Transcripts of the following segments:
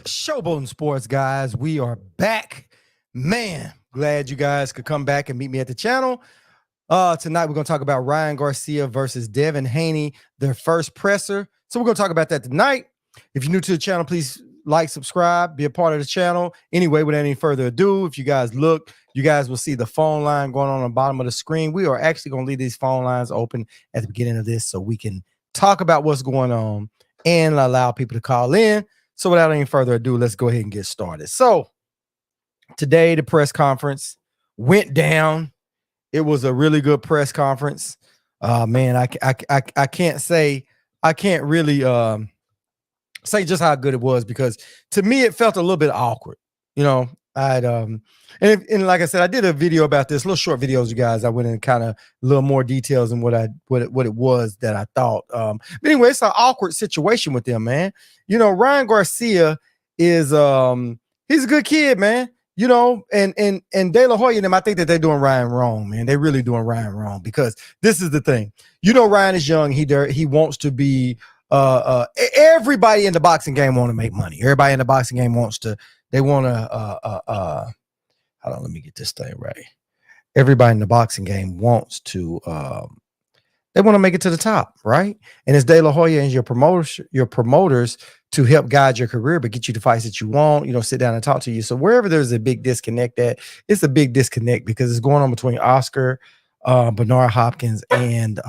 Showboating Sports, guys. We are back. Man, glad you guys could come back and meet me at the channel. Tonight, we're going to talk about Ryan Garcia versus Devin Haney, their first presser. So we're going to talk about that tonight. If you're new to the channel, please like, subscribe, be a part of the channel. Anyway, without any further ado, if you guys look, you guys will see the phone line going on the bottom of the screen. We are actually going to leave these phone lines open at the beginning of this so we can talk about what's going on and allow people to call in. So without any further ado, let's go ahead and get started. So today, the press conference went down. It was a really good press conference. Man, I can't really say just how good it was, because to me it felt a little bit awkward. You know, and like I said, I did a video about this, little short videos, you guys. I went in kind of a little more details in what it was that I thought. But anyway, it's an awkward situation with them, man. You know, Ryan Garcia is he's a good kid, man. You know, and De La Hoya and them, I think that they're doing Ryan wrong, man. They're really doing Ryan wrong, because this is the thing. You know, Ryan is young. He wants to be everybody in the boxing game want to make money. Everybody in the boxing game hold on, let me get this thing right. Everybody in the boxing game wants to they want to make it to the top, right? And it's De La Hoya and your promoters to help guide your career, but get you the fights that you want, you know, sit down and talk to you. So wherever there's a big disconnect, it's a big disconnect, because it's going on between Oscar, Bernard Hopkins, and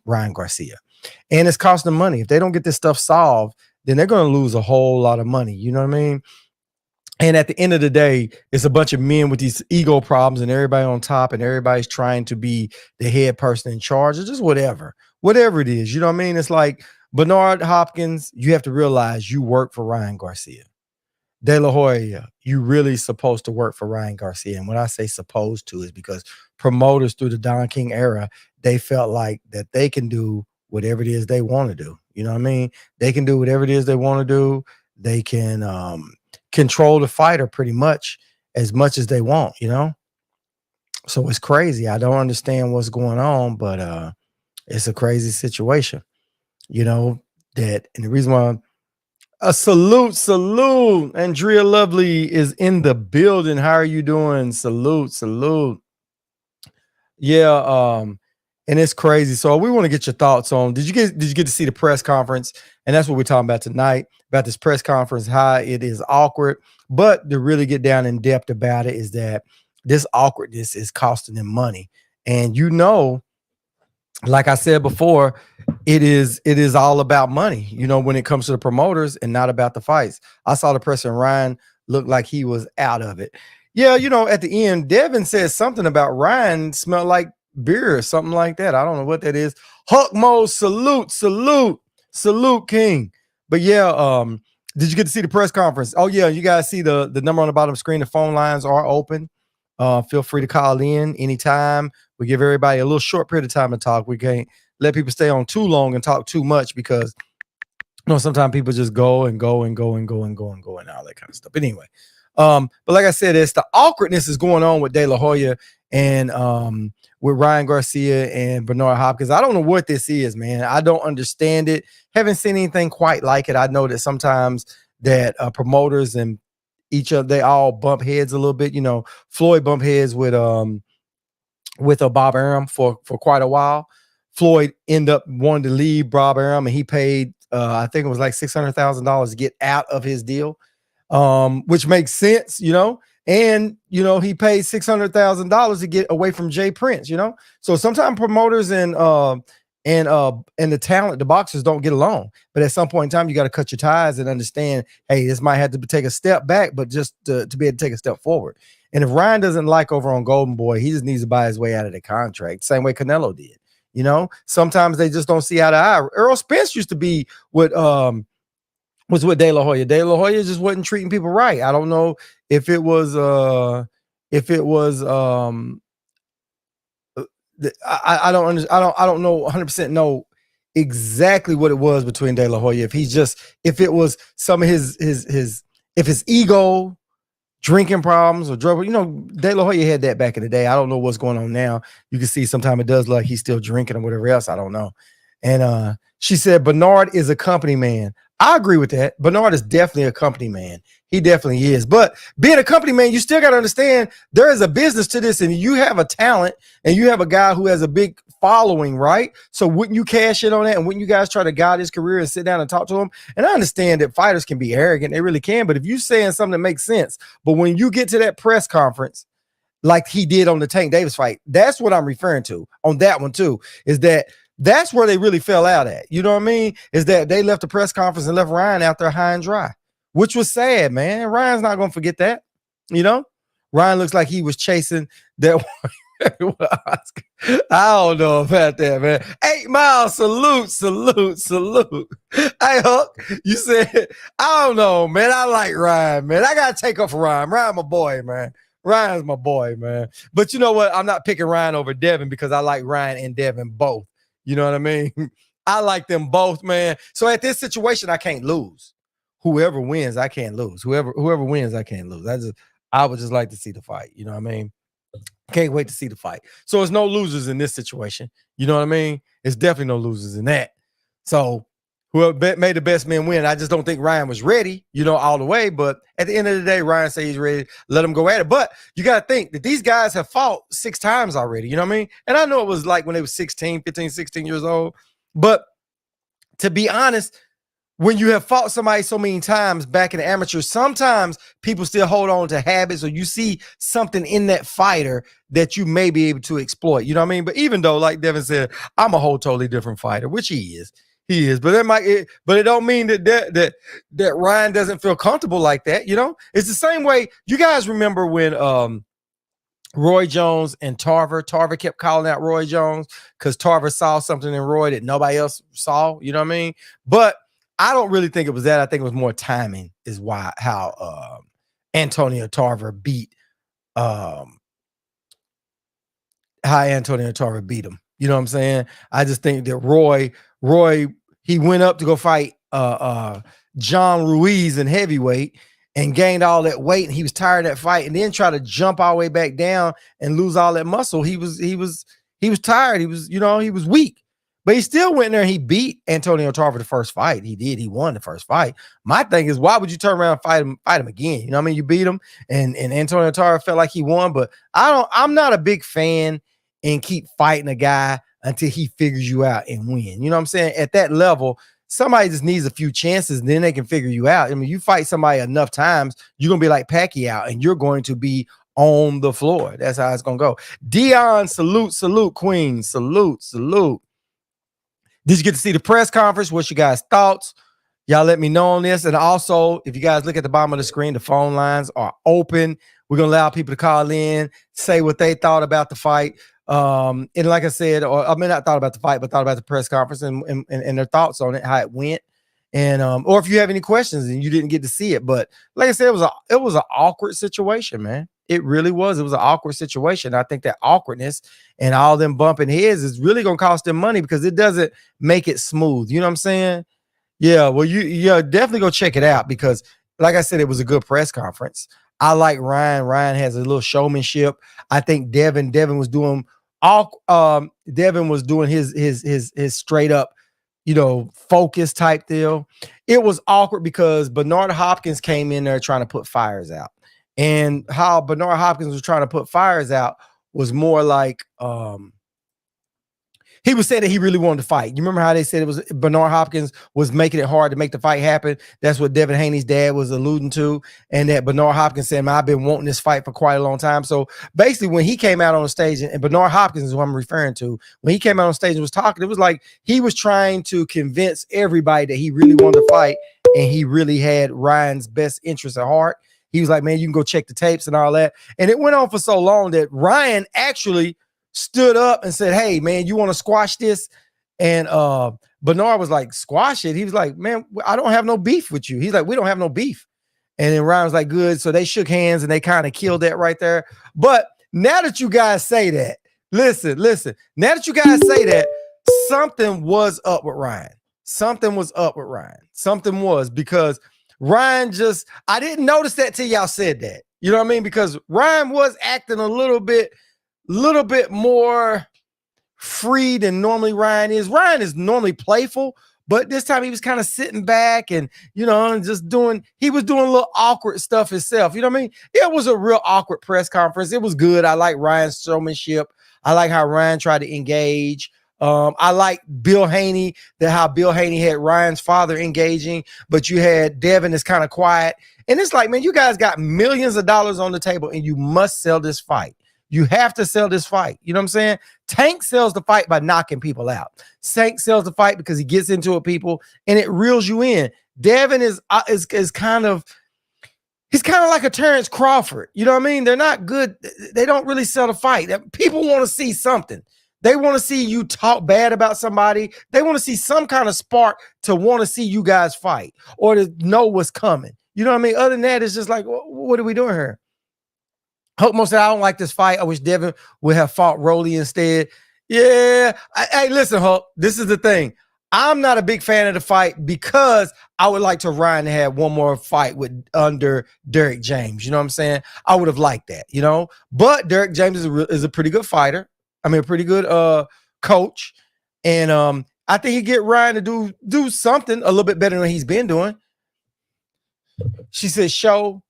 Ryan Garcia. And it's costing them money. If they don't get this stuff solved, then they're going to lose a whole lot of money. You know what I mean? And at the end of the day, it's a bunch of men with these ego problems, and everybody on top, and everybody's trying to be the head person in charge, or just whatever it is. You know what I mean? It's like Bernard Hopkins, you have to realize you work for Ryan Garcia. De La Hoya, you really supposed to work for Ryan Garcia. And when I say supposed to, is because promoters through the Don King era, they felt like that they can do whatever it is they want to do. You know what I mean? They can do whatever it is they want to do. They can control the fighter pretty much as they want, you know? So it's crazy. I don't understand what's going on, but it's a crazy situation, you know, and the reason why a salute. Andrea Lovely is in the building. How are you doing? Salute. Yeah, and it's crazy. So we want to get your thoughts on, did you get to see the press conference? And that's what we're talking about tonight, about this press conference, how it is awkward. But to really get down in depth about it, is that this awkwardness is costing them money. And you know, like I said before, it is all about money, you know, when it comes to the promoters, and not about the fights. I saw the presser, and Ryan looked like he was out of it. Yeah, you know, at the end, Devin said something about Ryan smelled like beer or something like that. I don't know what that is. Huck Mo, salute King. But yeah, did you get to see the press conference? Oh yeah, you guys see the number on the bottom of the screen. The phone lines are open. Feel free to call in anytime. We give everybody a little short period of time to talk. We can't let people stay on too long and talk too much, because you know, sometimes people just go and all that kind of stuff. But anyway, but like I said, it's the awkwardness is going on with De La Hoya and with Ryan Garcia and Bernard Hopkins. I don't know what this is, man. I don't understand it. Haven't seen anything quite like it. I know that sometimes that promoters and each other, they all bump heads a little bit. You know, Floyd bumped heads with Bob Arum for quite a while. Floyd ended up wanting to leave Bob Arum, and he paid I think it was like $600,000 to get out of his deal, which makes sense, you know. And you know, he paid $600,000 to get away from Jay Prince, you know. So sometimes promoters and the talent, the boxers, don't get along. But at some point in time, you got to cut your ties and understand, hey, this might have to take a step back, but just to be able to take a step forward. And if Ryan doesn't like over on Golden Boy, he just needs to buy his way out of the contract, same way Canelo did. You know, sometimes they just don't see eye to eye. Earl Spence used to be with was with De La Hoya. De La Hoya just wasn't treating people right. I don't know if it was I don't know 100% know exactly what it was between De La Hoya. If it was some of his ego, drinking problems, or drug, you know, De La Hoya had that back in the day. I don't know what's going on now. You can see sometimes it does look like he's still drinking or whatever else. I don't know. And she said, Bernard is a company man. I agree with that. Bernard is definitely a company man. He definitely is. But being a company man, you still got to understand there is a business to this, and you have a talent and you have a guy who has a big following, right? So wouldn't you cash in on that? And wouldn't you guys try to guide his career and sit down and talk to him? And I understand that fighters can be arrogant. They really can. But if you're saying something that makes sense, but when you get to that press conference, like he did on the Tank Davis fight, that's what I'm referring to on that one too, is that's where they really fell out at. You know what I mean? Is that they left the press conference and left Ryan out there high and dry, which was sad, man. Ryan's not going to forget that. You know, Ryan looks like he was chasing that. I don't know about that, man. 8 Mile, salute. Hey, Huck, you said, I don't know, man. I like Ryan, man. I got to take up for Ryan. Ryan, my boy, man. Ryan's my boy, man. But you know what? I'm not picking Ryan over Devin because I like Ryan and Devin both. You know what I mean? I like them both, man. So at this situation, I can't lose. Whoever wins, I can't lose. Whoever wins, I can't lose. I would just like to see the fight. You know what I mean? Can't wait to see the fight. So it's no losers in this situation. You know what I mean? It's definitely no losers in that. So whoever made the best man win. I just don't think Ryan was ready, you know, all the way. But at the end of the day, Ryan said he's ready. Let him go at it. But you got to think that these guys have fought 6 times already. You know what I mean? And I know it was like when they were 16, 15, 16 years old. But to be honest, when you have fought somebody so many times back in the amateur, sometimes people still hold on to habits, or you see something in that fighter that you may be able to exploit. You know what I mean? But even though, like Devin said, I'm a whole totally different fighter, which he is. He is, but it don't mean that Ryan doesn't feel comfortable like that. You know, it's the same way. You guys remember when Roy Jones and Tarver kept calling out Roy Jones because Tarver saw something in Roy that nobody else saw. You know what I mean? But I don't really think it was that. I think it was more timing is how Antonio Tarver beat how Antonio Tarver beat him. You know what I'm saying? I just think that Roy, he went up to go fight John Ruiz in heavyweight and gained all that weight, and he was tired of that fight, and then tried to jump all the way back down and lose all that muscle. He was tired. He was weak. But he still went there and he beat Antonio Tarver the first fight. He did. He won the first fight. My thing is, why would you turn around and fight him again? You know what I mean? You beat him, and Antonio Tarver felt like he won, but I'm not a big fan and keep fighting a guy until he figures you out and win. You know what I'm saying? At that level, somebody just needs a few chances, and then they can figure you out. I mean, you fight somebody enough times, you're going to be like Pacquiao, and you're going to be on the floor. That's how it's going to go. Dion, salute, Queen. Salute. Did you get to see the press conference? What's your guys' thoughts? Y'all let me know on this. And also, if you guys look at the bottom of the screen, the phone lines are open. We're going to allow people to call in, say what they thought about the fight. And like I said, not thought about the fight, but thought about the press conference and their thoughts on it, how it went. And or if you have any questions and you didn't get to see it. But like I said, it was an awkward situation, man. It really was. It was an awkward situation. I think that awkwardness and all them bumping heads is really going to cost them money because it doesn't make it smooth. You know what I'm saying? Yeah, well, you definitely go check it out because, like I said, it was a good press conference. I like Ryan. Ryan has a little showmanship. I think Devin was doing his straight up, focus type deal. It was awkward because Bernard Hopkins came in there trying to put fires out. And how Bernard Hopkins was trying to put fires out was more like he was saying that he really wanted to fight. You remember how they said it was Bernard Hopkins was making it hard to make the fight happen? That's what Devin Haney's dad was alluding to. And that Bernard Hopkins said, man, I've been wanting this fight for quite a long time. So basically when he came out on the stage, and Bernard Hopkins is what I'm referring to, when he came out on stage and was talking, it was like he was trying to convince everybody that he really wanted to fight and he really had Ryan's best interest at heart. He was like, man, you can go check the tapes and all that. And it went on for so long that Ryan actually stood up and said, hey, man, you want to squash this? And Bernard was like, squash it? He was like, man, I don't have no beef with you. He's like, we don't have no beef. And then Ryan was like, good. So they shook hands and they kind of killed that right there. But now that you guys say that, listen, now that you guys say that, something was up with Ryan. Something was because Ryan I didn't notice that till y'all said that. You know what I mean? Because Ryan was acting a little bit more free than normally Ryan is. Ryan is normally playful, But this time he was kind of sitting back and, and he was doing a little awkward stuff himself. You know what I mean? It was a real awkward press conference. It was good. I like Ryan's showmanship. I like how Ryan tried to engage. I like Bill Haney, how Bill Haney had Ryan's father engaging, but you had Devin is kind of quiet. And it's like, man, you guys got millions of dollars on the table and you must sell this fight. You have to sell this fight. You know what I'm saying? Tank sells the fight by knocking people out. Tank sells the fight because he gets into it, people, and it reels you in. Devin is kind of, he's kind of like a Terrence Crawford. You know what I mean? They're not good. They don't really sell the fight. People want to see something. They want to see you talk bad about somebody. They want to see some kind of spark to want to see you guys fight or to know what's coming. You know what I mean? Other than that, it's just like, what are we doing here? Hope most said, I don't like this fight. I wish Devin would have fought Rolly instead. Yeah. Hey, listen, Hulk, this is the thing. I'm not a big fan of the fight because I would like to Ryan to have one more fight under Derrick James. You know what I'm saying? I would have liked that, But Derrick James is a pretty good fighter. I mean, a pretty good coach. And I think he get Ryan to do something a little bit better than he's been doing. She said, show.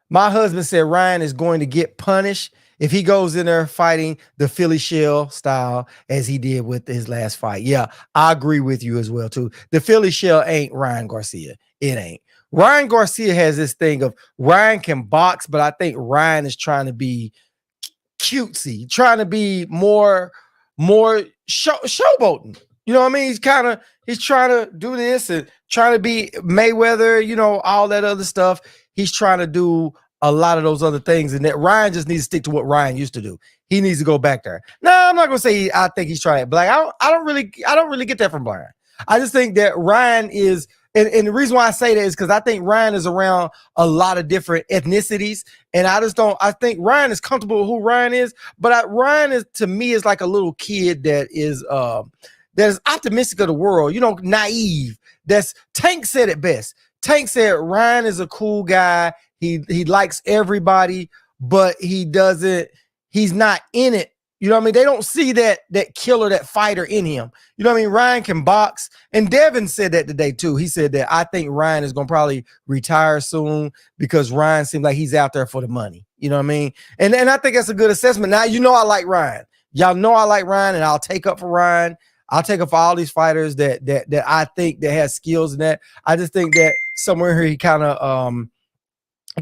My husband said Ryan is going to get punished if he goes in there fighting the Philly Shell style as he did with his last fight. Yeah, I agree with you as well, too. The Philly Shell ain't Ryan Garcia. It ain't. Ryan Garcia has this thing of Ryan can box, but I think Ryan is trying to be cutesy, trying to be more showboating. You know what I mean? He's trying to do this and trying to be Mayweather, all that other stuff. He's trying to do a lot of those other things, and that Ryan just needs to stick to what Ryan used to do. He needs to go back there. No, I'm not gonna say I think he's trying to black. I don't really get that from Ryan. I just think that Ryan is, and the reason why I say that is because I think Ryan is around a lot of different ethnicities, and I think Ryan is comfortable with who Ryan is, but Ryan is, to me, is like a little kid that is optimistic of the world, naive. Tank said it best. Tank said Ryan is a cool guy. He likes everybody, but he's not in it. You know what I mean? They don't see that killer, that fighter in him. You know what I mean? Ryan can box. And Devin said that today too. He said that I think Ryan is going to probably retire soon because Ryan seems like he's out there for the money. You know what I mean? And I think that's a good assessment. Now, I like Ryan. Y'all know I like Ryan, and I'll take up for Ryan. I'll take up for all these fighters that I think that has skills in that. I just think that somewhere here he kind of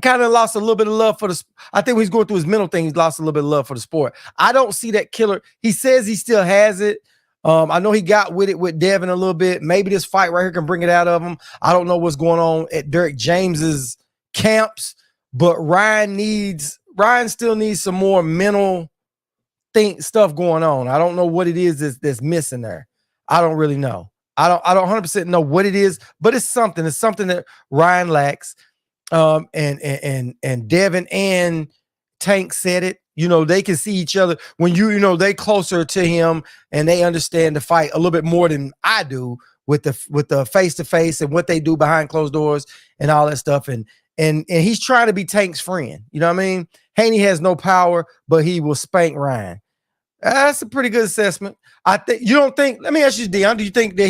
lost a little bit of love for the. I think when he's going through his mental thing, he's lost a little bit of love for the sport. I don't see that killer. He says he still has it. I know he got with it with Devin a little bit. Maybe this fight right here can bring it out of him. I don't know what's going on at Derrick James's camps, but Ryan still needs some more mental stuff going on. I don't know what it is that's missing there. I don't really know. I don't 100% know what it is, but it's something. It's something that Ryan lacks. And Devin and Tank said it. They can see each other when they closer to him and they understand the fight a little bit more than I do with the face to face and what they do behind closed doors and all that stuff. And he's trying to be Tank's friend. You know what I mean? Haney has no power, but he will spank Ryan. That's a pretty good assessment. I think you don't think. Let me ask you, Dion. Do you think that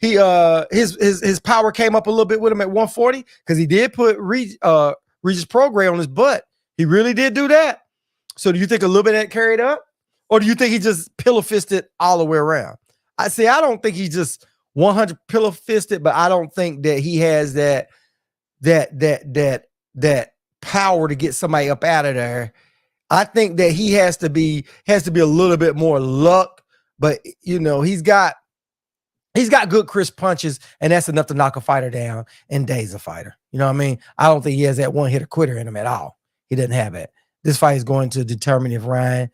his power came up a little bit with him at 140 because he did put Regis Prograis on his butt? He really did do that. So do you think a little bit of that carried up, or do you think he just pillow fisted all the way around? I don't think he just 100 pillow fisted, but I don't think that he has that power to get somebody up out of there. I think that he has to be a little bit more luck, but he's got good crisp punches, and that's enough to knock a fighter down and daze a fighter. You know what I mean? I don't think he has that one hitter quitter in him at all. He doesn't have it. This fight is going to determine if Ryan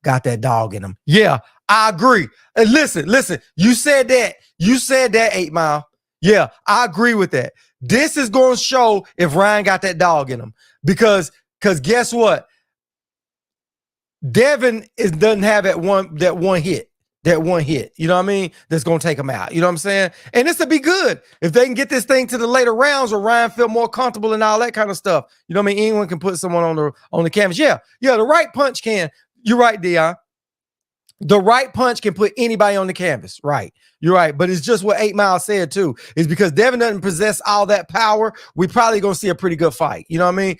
got that dog in him. Yeah, I agree. And listen, you said that 8 Mile. Yeah, I agree with that. This is going to show if Ryan got that dog in him because guess what? Devin doesn't have that one hit. You know what I mean? That's going to take him out. You know what I'm saying? And this would be good if they can get this thing to the later rounds where Ryan feel more comfortable and all that kind of stuff. You know what I mean? Anyone can put someone on the canvas. Yeah, the right punch can. You're right, Dion. The right punch can put anybody on the canvas. Right. You're right. But it's just what 8 Mile said too. Is because Devin doesn't possess all that power, we probably gonna see a pretty good fight. You know what I mean?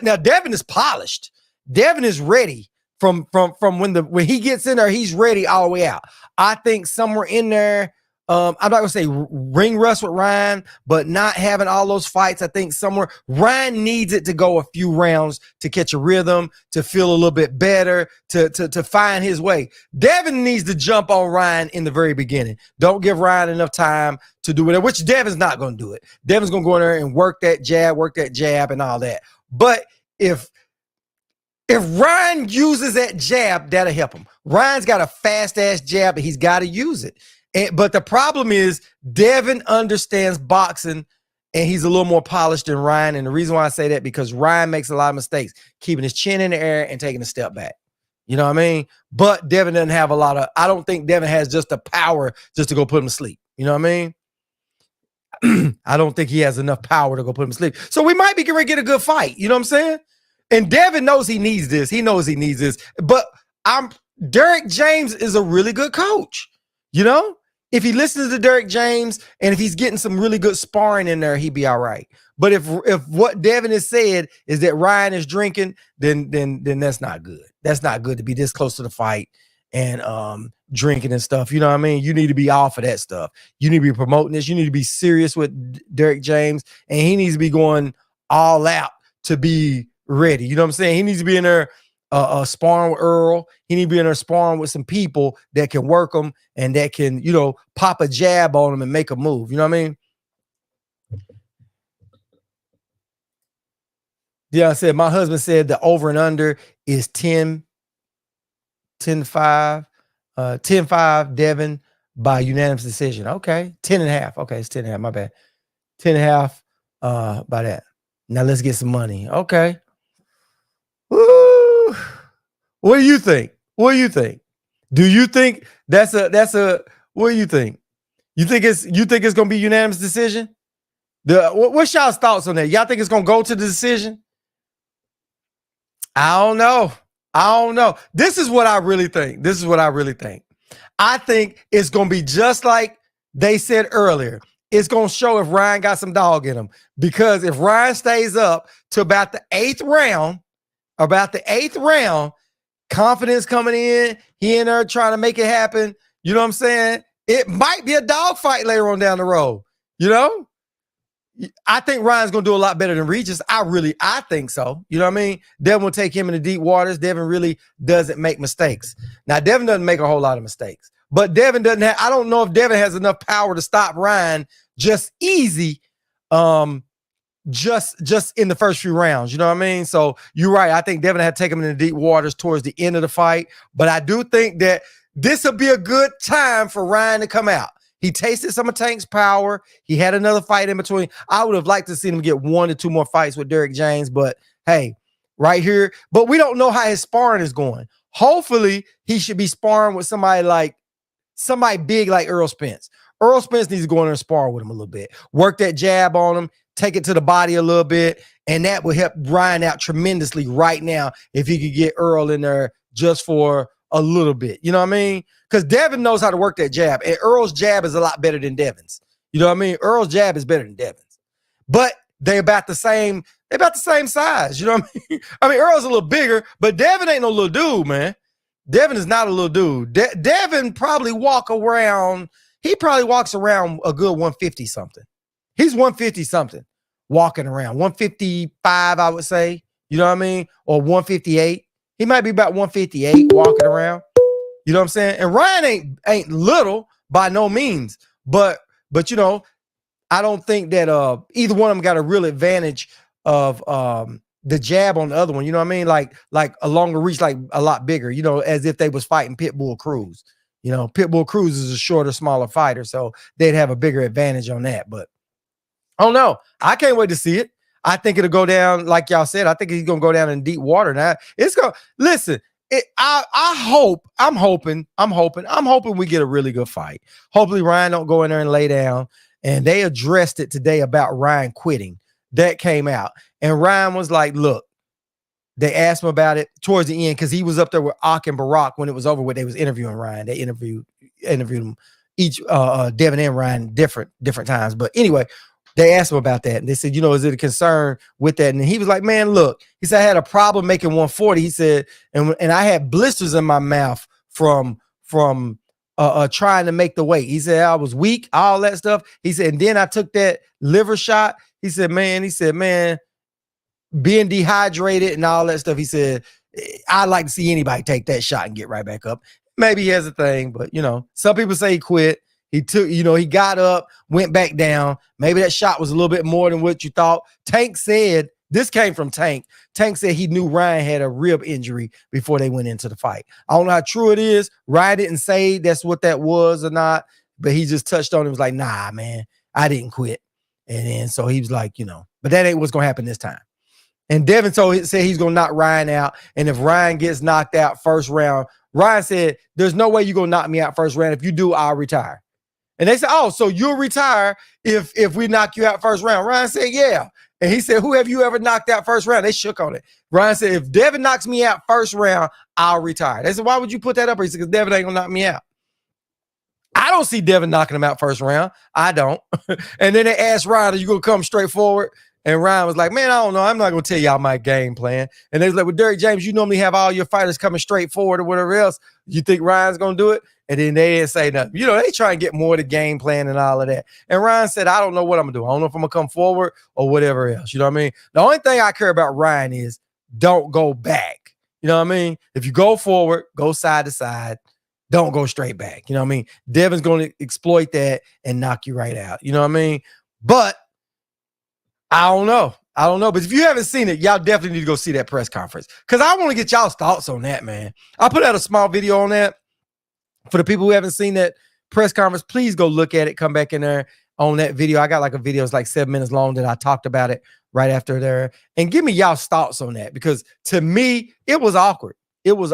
Now Devin is polished. Devin is ready from when he gets in there, he's ready all the way out. I think somewhere in there, I'm not gonna say ring rust with Ryan, but not having all those fights. I think somewhere Ryan needs it to go a few rounds to catch a rhythm, to feel a little bit better, to find his way. Devin needs to jump on Ryan in the very beginning. Don't give Ryan enough time to do it, which Devin's not gonna do it. Devin's gonna go in there and work that jab, and all that. But if Ryan uses that jab, that'll help him. Ryan's got a fast-ass jab, but he's got to use it. But the problem is Devin understands boxing, and he's a little more polished than Ryan. And the reason why I say that, because Ryan makes a lot of mistakes, keeping his chin in the air and taking a step back. You know what I mean? But Devin doesn't have a lot of, I don't think Devin has just the power just to go put him to sleep. You know what I mean? I don't think he has enough power to go put him to sleep. So we might be going to get a good fight. You know what I'm saying? And Devin knows he needs this. He knows he needs this. But Derek James is a really good coach. You know? If he listens to Derek James and if he's getting some really good sparring in there, he'd be all right. But if what Devin has said is that Ryan is drinking, then that's not good. That's not good to be this close to the fight and drinking and stuff. You know what I mean? You need to be off of that stuff. You need to be promoting this. You need to be serious with Derek James, and he needs to be going all out to be ready. You know what I'm saying? He needs to be in there sparring with Earl. He need to be in there sparring with some people that can work him and that can, you know, pop a jab on him and make a move. You know what I mean? Yeah, I said my husband said the over and under is 10-5, 10-5 Devin by unanimous decision. Okay, 10.5. Okay, it's 10.5. My bad. 10.5 by that. Now let's get some money. Okay. Woo. What do you think? What do you think? Do you think that's a what do you think? You think it's gonna be unanimous decision? What's y'all's thoughts on that? Y'all think it's gonna go to the decision? I don't know. This is what I really think. I think it's gonna be just like they said earlier. It's gonna show if Ryan got some dog in him. Because if Ryan stays up to about the eighth round, confidence coming in, he in there trying to make it happen. You know what I'm saying? It might be a dog fight later on down the road. You know? I think Ryan's gonna do a lot better than Regis. I think so. You know what I mean? Devin will take him into deep waters. Devin really doesn't make mistakes. Now, Devin doesn't make a whole lot of mistakes, but Devin doesn't have, I don't know if Devin has enough power to stop Ryan just easy. Just in the first few rounds, you know what I mean? So you're right. I think Devin had to take him into deep waters towards the end of the fight, but I do think that this will be a good time for Ryan to come out. He tasted some of Tank's power. He had another fight in between. I would have liked to see him get 1 to 2 more fights with Derek James, but hey, right here. But we don't know how his sparring is going. Hopefully, he should be sparring with somebody big like Earl Spence. Earl Spence needs to go in there and spar with him a little bit. Work that jab on him, take it to the body a little bit, and that will help Ryan out tremendously right now if he could get Earl in there just for a little bit. You know what I mean? Because Devin knows how to work that jab, and Earl's jab is a lot better than Devin's. You know what I mean? Earl's jab is better than Devin's. But they're about the same size. You know what I mean? I mean, Earl's a little bigger, but Devin ain't no little dude, man. Devin is not a little dude. Devin probably walks around a good 150 something. He's 150 something walking around. 155, I would say. You know what I mean? Or 158. He might be about 158 walking around. You know what I'm saying? And Ryan ain't little by no means. But you know, I don't think that either one of them got a real advantage of the jab on the other one. You know what I mean? Like a longer reach, like a lot bigger, you know, as if they was fighting Pitbull Cruz. You know, Pitbull Cruz is a shorter, smaller fighter, so they'd have a bigger advantage on that. But I don't know. I can't wait to see it. I think it'll go down, like y'all said. I think he's gonna go down in deep water. Now it's gonna listen. I'm hoping we get a really good fight. Hopefully Ryan don't go in there and lay down. And they addressed it today about Ryan quitting. That came out, and Ryan was like, "Look, they asked him about it towards the end because he was up there with Ak and Barack when it was over. When they was interviewing Ryan, they interviewed him each, Devin and Ryan different times. But anyway, they asked him about that, and they said, is it a concern with that? And he was like, man, look, he said I had a problem making 140. He said, and I had blisters in my mouth from trying to make the weight. He said I was weak, all that stuff. He said, and then I took that liver shot. He said, man, being dehydrated and all that stuff. He said, I'd like to see anybody take that shot and get right back up. Maybe he has a thing, but some people say he quit. He took, he got up, went back down. Maybe that shot was a little bit more than what you thought. Tank said, this came from Tank. Tank said he knew Ryan had a rib injury before they went into the fight. I don't know how true it is. Ryan didn't say that's what that was or not, but he just touched on it. Was like, nah, man, I didn't quit. And then so he was like, but that ain't what's going to happen this time. And Devin said he's going to knock Ryan out. And if Ryan gets knocked out first round, Ryan said, there's no way you're going to knock me out first round. If you do, I'll retire. And they said, oh, so you'll retire if we knock you out first round. Ryan said, yeah. And he said, who have you ever knocked out first round? They shook on it. Ryan said, if Devin knocks me out first round, I'll retire. They said, why would you put that up? He said, because Devin ain't going to knock me out. I don't see Devin knocking him out first round. I don't. And then they asked Ryan, are you going to come straight forward? And Ryan was like, man, I don't know. I'm not going to tell y'all my game plan. And they was like, well, Derrick James, you normally have all your fighters coming straight forward or whatever else. You think Ryan's going to do it? And then they didn't say nothing. They try and get more of the game plan and all of that. And Ryan said, I don't know what I'm going to do. I don't know if I'm going to come forward or whatever else. You know what I mean? The only thing I care about Ryan is don't go back. You know what I mean? If you go forward, go side to side. Don't go straight back. You know what I mean? Devin's going to exploit that and knock you right out. You know what I mean? But I don't know. But if you haven't seen it, y'all definitely need to go see that press conference because I want to get y'all's thoughts on that, man. I put out a small video on that. For the people who haven't seen that press conference, please go look at it. Come back in there on that video. I got like a video, it's like 7 minutes long that I talked about it right after there. And give me y'all's thoughts on that because to me, it was awkward. It was,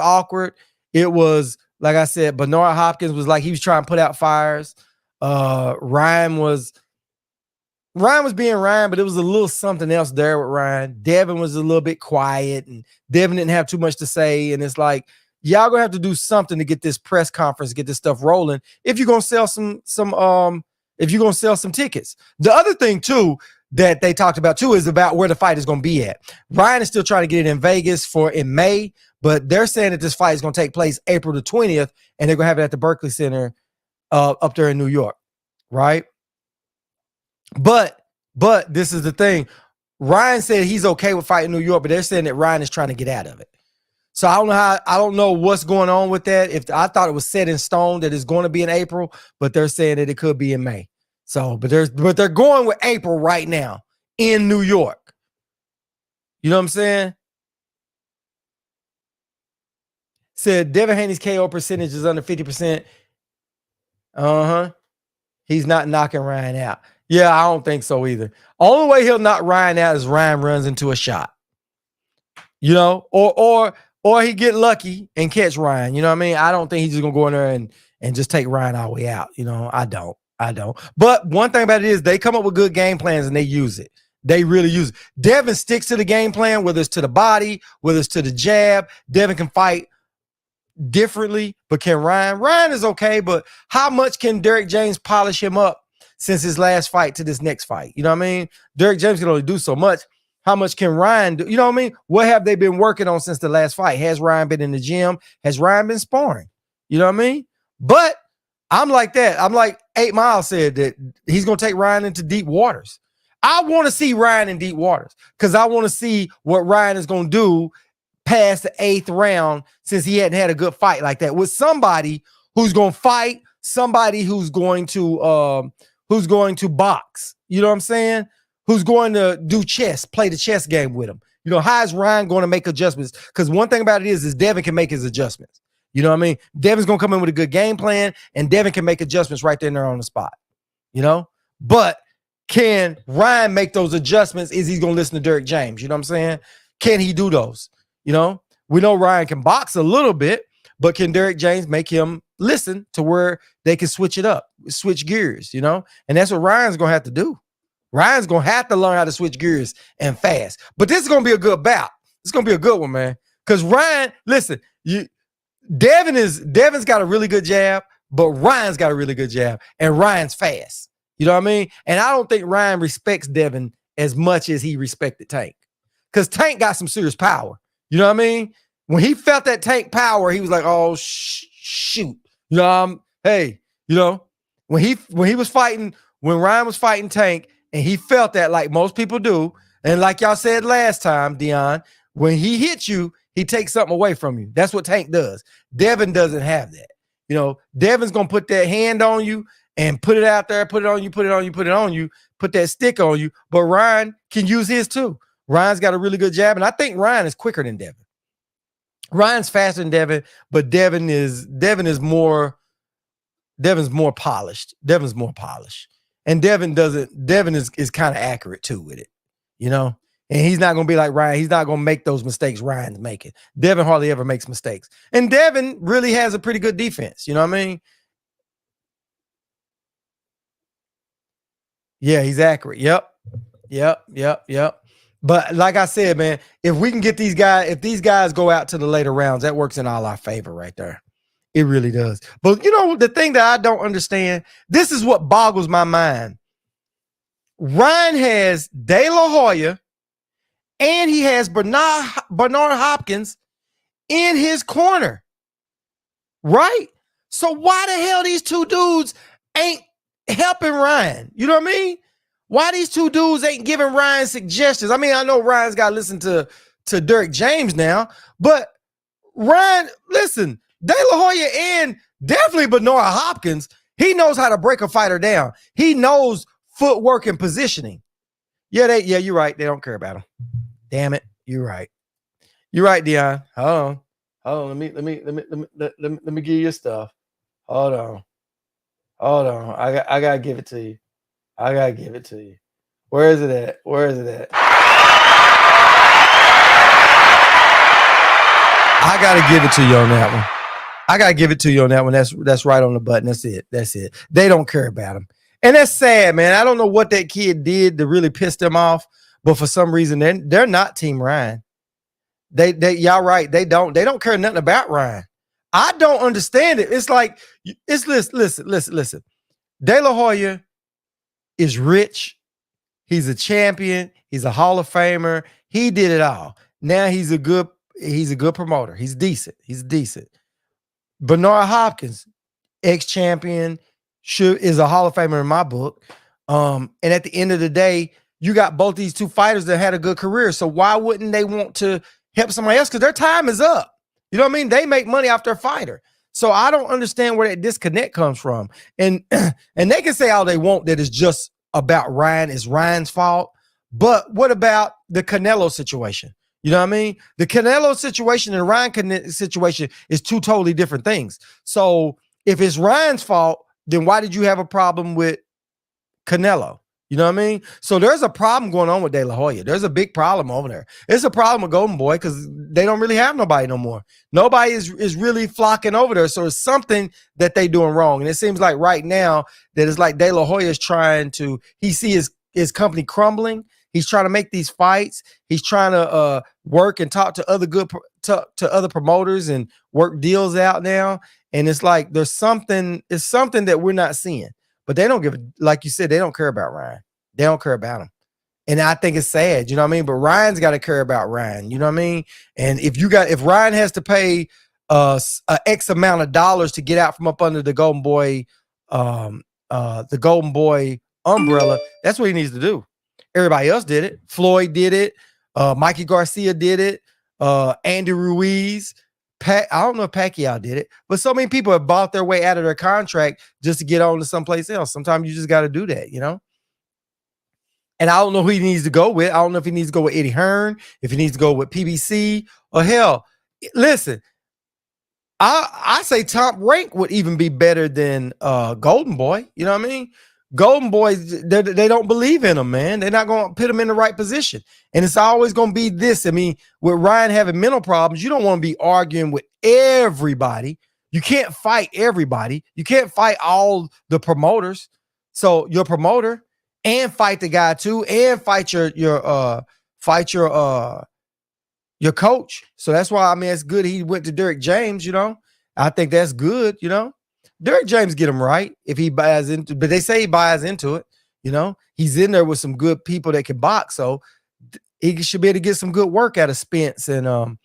like I said, Bernard Hopkins was like he was trying to put out fires. Ryan was being Ryan, but it was a little something else there with Ryan. Devin was a little bit quiet, and Devin didn't have too much to say. And it's like, y'all gonna have to do something to get this press conference, get this stuff rolling. If you're gonna sell some tickets. The other thing too that they talked about too is about where the fight is gonna be at. Ryan is still trying to get it in Vegas in May, but they're saying that this fight is gonna take place April the 20th, and they're gonna have it at the Berkeley Center up there in New York, right? But this is the thing. Ryan said he's okay with fighting New York, but they're saying that Ryan is trying to get out of it. So I don't know what's going on with that. If I thought it was set in stone that it's going to be in April, but they're saying that it could be in May. So, but they're going with April right now in New York. You know what I'm saying? Said Devin Haney's KO percentage is under 50%. He's not knocking Ryan out. Yeah, I don't think so either. Only way he'll knock Ryan out is Ryan runs into a shot. Or he get lucky and catch Ryan. You know what I mean? I don't think he's just gonna go in there and just take Ryan all the way out. I don't. But one thing about it is they come up with good game plans and they use it. They really use it. Devin sticks to the game plan, whether it's to the body, whether it's to the jab. Devin can fight differently, but can Ryan? Ryan is okay, but how much can Derrick James polish him up since his last fight to this next fight? You know what I mean? Derrick James can only do so much. How much can Ryan do? You know what I mean? What have they been working on since the last fight? Has Ryan been in the gym? Has Ryan been sparring? You know what I mean? But I'm like that. I'm like 8 Mile said that he's going to take Ryan into deep waters. I want to see Ryan in deep waters because I want to see what Ryan is going to do past the 8th round since he hadn't had a good fight like that with somebody who's going to fight, somebody who's going to box. You know what I'm saying? Who's going to do chess, play the chess game with him. How is Ryan going to make adjustments? Because one thing about it is Devin can make his adjustments. You know what I mean? Devin's going to come in with a good game plan, and Devin can make adjustments right there on the spot. But can Ryan make those adjustments? Is he going to listen to Derrick James? You know what I'm saying? Can he do those? We know Ryan can box a little bit, but can Derrick James make him listen to where they can switch it up, switch gears, And that's what Ryan's going to have to do. Ryan's going to have to learn how to switch gears and fast. But this is going to be a good bout. It's gonna be a good one, man. Because Ryan, listen, Devin's got a really good jab, but Ryan's got a really good jab, and Ryan's fast. You know what I mean? And I don't think Ryan respects Devin as much as he respected Tank. Because Tank got some serious power. You know what I mean? When he felt that Tank power, he was like, "Oh shoot!" You know, hey, you know, when he was fighting, when Ryan was fighting Tank, and he felt that like most people do, and like y'all said last time, Dion, when he hits you, he takes something away from you. That's what Tank does. Devin doesn't have that. You know, Devin's gonna put that hand on you and put it out there, put it on you, put it on you, put it on you, put that stick on you. But Ryan can use his too. Ryan's got a really good jab, and I think Ryan is quicker than Devin. Ryan's faster than Devin, but Devin is more polished. Devin's more polished. And Devin is kind of accurate too with it, you know? And he's not going to be like Ryan. He's not going to make those mistakes Ryan's making. Devin hardly ever makes mistakes. And Devin really has a pretty good defense. You know what I mean? Yeah, he's accurate. Yep. But like I said, man, if we can get these guys, if these guys go out to the later rounds, that works in all our favor right there. It really does. But you know, the thing that I don't understand, this is what boggles my mind. Ryan has De La Hoya and he has Bernard Hopkins in his corner, right? So why the hell these two dudes ain't helping Ryan? You know what I mean? Why these two dudes ain't giving Ryan suggestions? I mean, I know Ryan's got to listen to Derek James now, but Ryan, listen, De La Hoya and definitely Bernard Hopkins, he knows how to break a fighter down. He knows footwork and positioning. Yeah, you're right. They don't care about him. Damn it, you're right. You're right, Dion. Hold on. Let me give you your stuff. Hold on. I gotta give it to you. Where is it at? I gotta give it to you on that one. That's right on the button. That's it. They don't care about him. And that's sad, man. I don't know what that kid did to really piss them off, but for some reason they're not Team Ryan. Y'all right. They don't care nothing about Ryan. I don't understand it. It's like, listen. De La Hoya is rich. He's a champion. He's a Hall of Famer. He did it all. Now he's a good promoter. He's decent. Bernard Hopkins, ex-champion, is a Hall of Famer in my book. And at the end of the day, you got both these two fighters that had a good career. So why wouldn't they want to help somebody else? Because their time is up. You know what I mean? They make money off their fighter. So I don't understand where that disconnect comes from. And they can say all they want that it's just about Ryan, it's Ryan's fault. But what about the Canelo situation? You know what I mean? The Canelo situation and the Ryan situation is two totally different things. So if it's Ryan's fault, then why did you have a problem with Canelo? You know what I mean? So there's a problem going on with De La Hoya. There's a big problem over there. It's a problem with Golden Boy because they don't really have nobody no more. Nobody is really flocking over there. So it's something that they doing wrong. And it seems like right now that it's like De La Hoya is trying to, he see his company crumbling. He's trying to make these fights. He's trying to work and talk to other promoters and work deals out now. And it's like it's something that we're not seeing. But they don't give, like you said, they don't care about Ryan. They don't care about him. And I think it's sad, you know what I mean? But Ryan's got to care about Ryan, you know what I mean? And if Ryan has to pay a X amount of dollars to get out from up under the Golden Boy umbrella, that's what he needs to do. Everybody else did it. Floyd did it. Mikey Garcia did it. Andy Ruiz. I don't know if Pacquiao did it, but so many people have bought their way out of their contract just to get on to someplace else. Sometimes you just got to do that, you know? And I don't know who he needs to go with. I don't know if he needs to go with Eddie Hearn, if he needs to go with PBC, or hell, listen, I say Top Rank would even be better than Golden Boy. You know what I mean? Golden Boys, they don't believe in him, man. They're not going to put him in the right position. And it's always going to be this. I mean, with Ryan having mental problems, you don't want to be arguing with everybody. You can't fight everybody. You can't fight all the promoters. So your promoter and fight the guy too, and fight your your coach. So that's why, I mean, it's good he went to Derrick James, I think that's good, Derrick James get him right if he buys into, but they say he buys into it, He's in there with some good people that can box, so he should be able to get some good work out of Spence and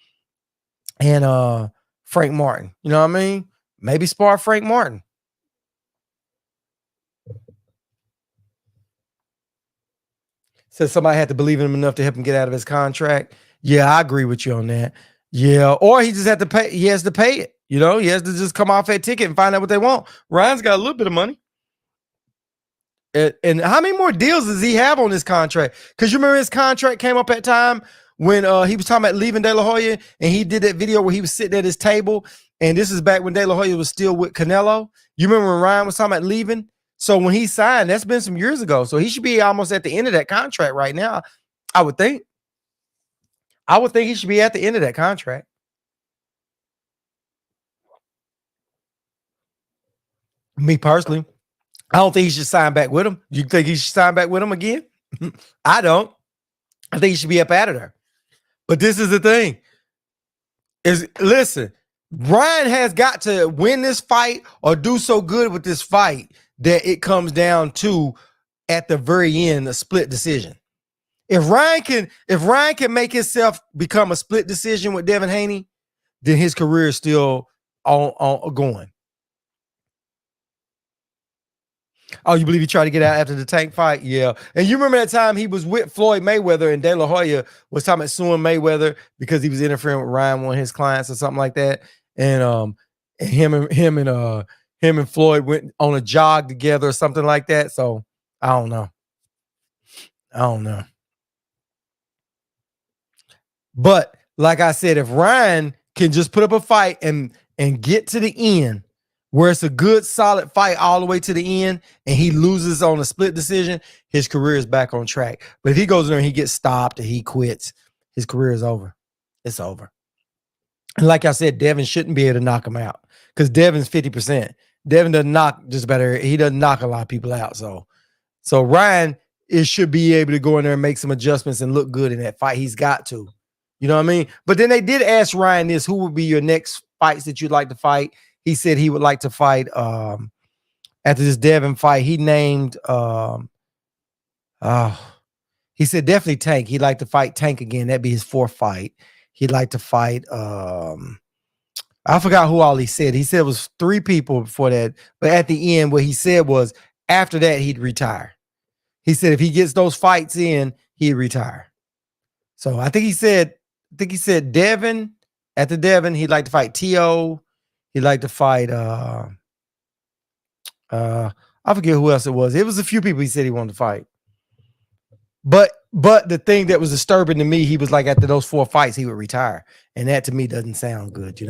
Frank Martin. You know what I mean? Maybe spar Frank Martin. Said somebody had to believe in him enough to help him get out of his contract. Yeah, I agree with you on that. Yeah, or he just had to pay. He has to pay it. He has to just come off that ticket and find out what they want. Ryan's got a little bit of money. And how many more deals does he have on this contract? Because you remember his contract came up at time when he was talking about leaving De La Hoya, and he did that video where he was sitting at his table. And this is back when De La Hoya was still with Canelo. You remember when Ryan was talking about leaving? So when he signed, that's been some years ago. So he should be almost at the end of that contract right now, I would think. I would think he should be at the end of that contract. Me personally, I don't think he should sign back with him. You think he should sign back with him again? I don't. I think he should be up out of there. But this is the thing. Listen, Ryan has got to win this fight or do so good with this fight that it comes down to, at the very end, a split decision. If Ryan can make himself become a split decision with Devin Haney, then his career is still on going. Oh, you believe he tried to get out after the Tank fight? Yeah. And you remember that time he was with Floyd Mayweather and De La Hoya was talking about suing Mayweather because he was interfering with Ryan, one of his clients, or something like that. And him and Floyd went on a jog together or something like that. So I don't know. But like I said, if Ryan can just put up a fight and get to the end, where it's a good, solid fight all the way to the end, and he loses on a split decision, his career is back on track. But if he goes in there and he gets stopped and he quits, his career is over. It's over. And like I said, Devin shouldn't be able to knock him out because Devin's 50%. Devin doesn't knock just better. He doesn't knock a lot of people out. So Ryan should be able to go in there and make some adjustments and look good in that fight. He's got to. You know what I mean? But then they did ask Ryan this: who would be your next fights that you'd like to fight? He said he would like to fight after this Devin fight. He named he said definitely Tank. He'd like to fight Tank again. That'd be his fourth fight. He'd like to fight I forgot who all he said. He said it was 3 people before that. But at the end, what he said was after that, he'd retire. He said if he gets those fights in, he'd retire. So I think he said Devin. After Devin, he'd like to fight T.O. He'd like to fight I forget who else it was. It was a few people he said he wanted to fight. But the thing that was disturbing to me, he was like, after those 4 fights, he would retire. And that to me doesn't sound good,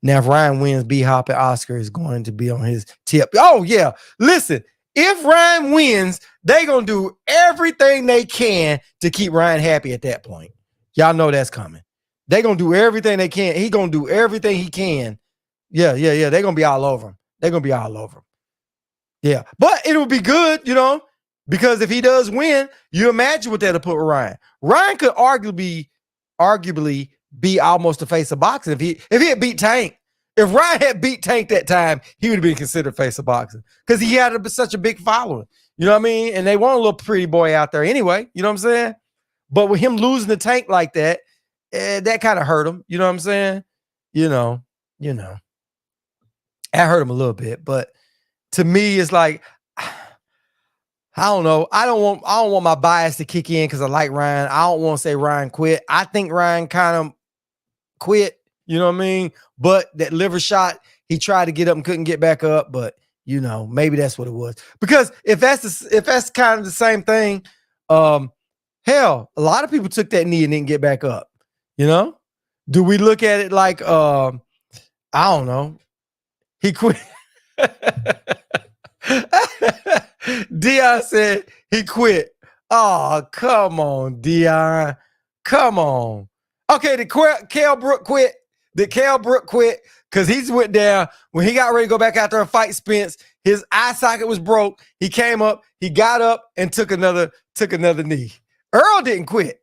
Now, if Ryan wins, B-Hop and Oscar is going to be on his tip. Oh, yeah. Listen, if Ryan wins, they're going to do everything they can to keep Ryan happy at that point. Y'all know that's coming. They're going to do everything they can. He's going to do everything he can. Yeah. They're going to be all over him. Yeah. But it'll be good, because if he does win, you imagine what that'll put with Ryan. Ryan could arguably be almost the face of boxing if he had beat Tank. If Ryan had beat Tank that time, he would have been considered face of boxing because he had such a big following. You know what I mean? And they want a little pretty boy out there anyway. You know what I'm saying? But with him losing the Tank like that, that kind of hurt him. You know what I'm saying? That hurt him a little bit. But to me, it's like, I don't know. I don't want my bias to kick in because I like Ryan. I don't want to say Ryan quit. I think Ryan kind of quit. You know what I mean? But that liver shot, he tried to get up and couldn't get back up. But maybe that's what it was. Because if that's kind of the same thing, hell, a lot of people took that knee and didn't get back up. Do we look at it like I don't know? He quit. Dion said he quit. Oh, come on, Dion. Come on. Okay, did Kell Brook quit? Did Kell Brook quit? Because he went down when he got ready to go back out there and fight Spence. His eye socket was broke. He came up, he got up and took another knee. Earl didn't quit.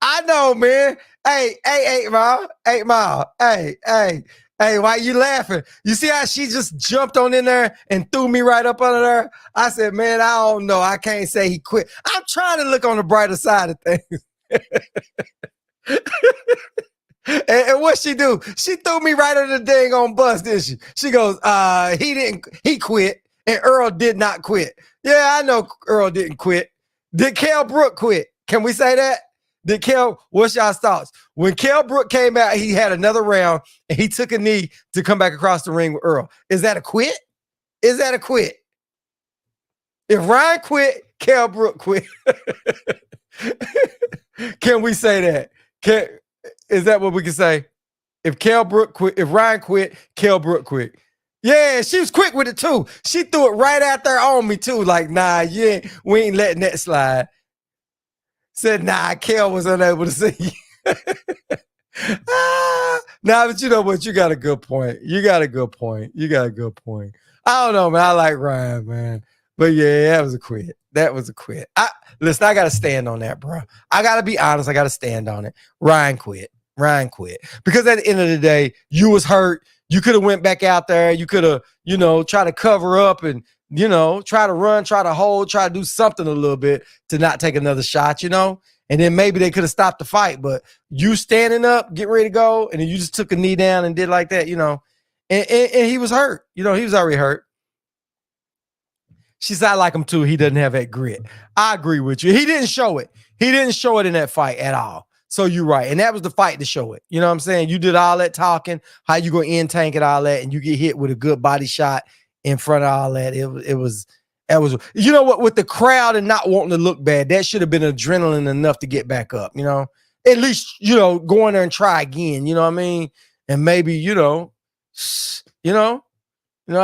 I know, man. Hey, 8 Mile. 8 Mile. Hey, why you laughing? You see how she just jumped on in there and threw me right up under there? I said, man, I don't know. I can't say he quit. I'm trying to look on the brighter side of things. And what she do? She threw me right under the dang on bus, didn't she? She goes, he quit, and Earl did not quit. Yeah, I know Earl didn't quit. Did Kell Brook quit? Can we say that? What's y'all's thoughts? When Kell Brook came out, he had another round and he took a knee to come back across the ring with Earl. Is that a quit? Is that a quit? If Ryan quit, Kell Brook quit. Can we say that? Is that what we can say? If Kell Brook quit, if Ryan quit, Kell Brook quit. Yeah, she was quick with it too. She threw it right out there on me too. Like, nah, we ain't letting that slide. Said, nah, Kell was unable to see. Nah, but you know what? You got a good point. You got a good point. I don't know, man. I like Ryan, man. But yeah, that was a quit. Listen, I got to stand on that, bro. I got to be honest. I got to stand on it. Ryan quit. Because at the end of the day, you was hurt. You could have went back out there. You could have, try to cover up and, try to run, try to hold, try to do something a little bit to not take another shot, and then maybe they could have stopped the fight. But you standing up, get ready to go, and then you just took a knee down and did like that, and he was hurt. He was already hurt. She said, I like him too. He doesn't have that grit. I agree with you. He didn't show it. In that fight at all. So you're right. And that was the fight to show it. You know what I'm saying? You did all that talking, how you go in tank and all that, and you get hit with a good body shot in front of all that. It was, you know what, with the crowd and not wanting to look bad, that should have been adrenaline enough to get back up, at least, go in there and try again, you know what I mean? And maybe, I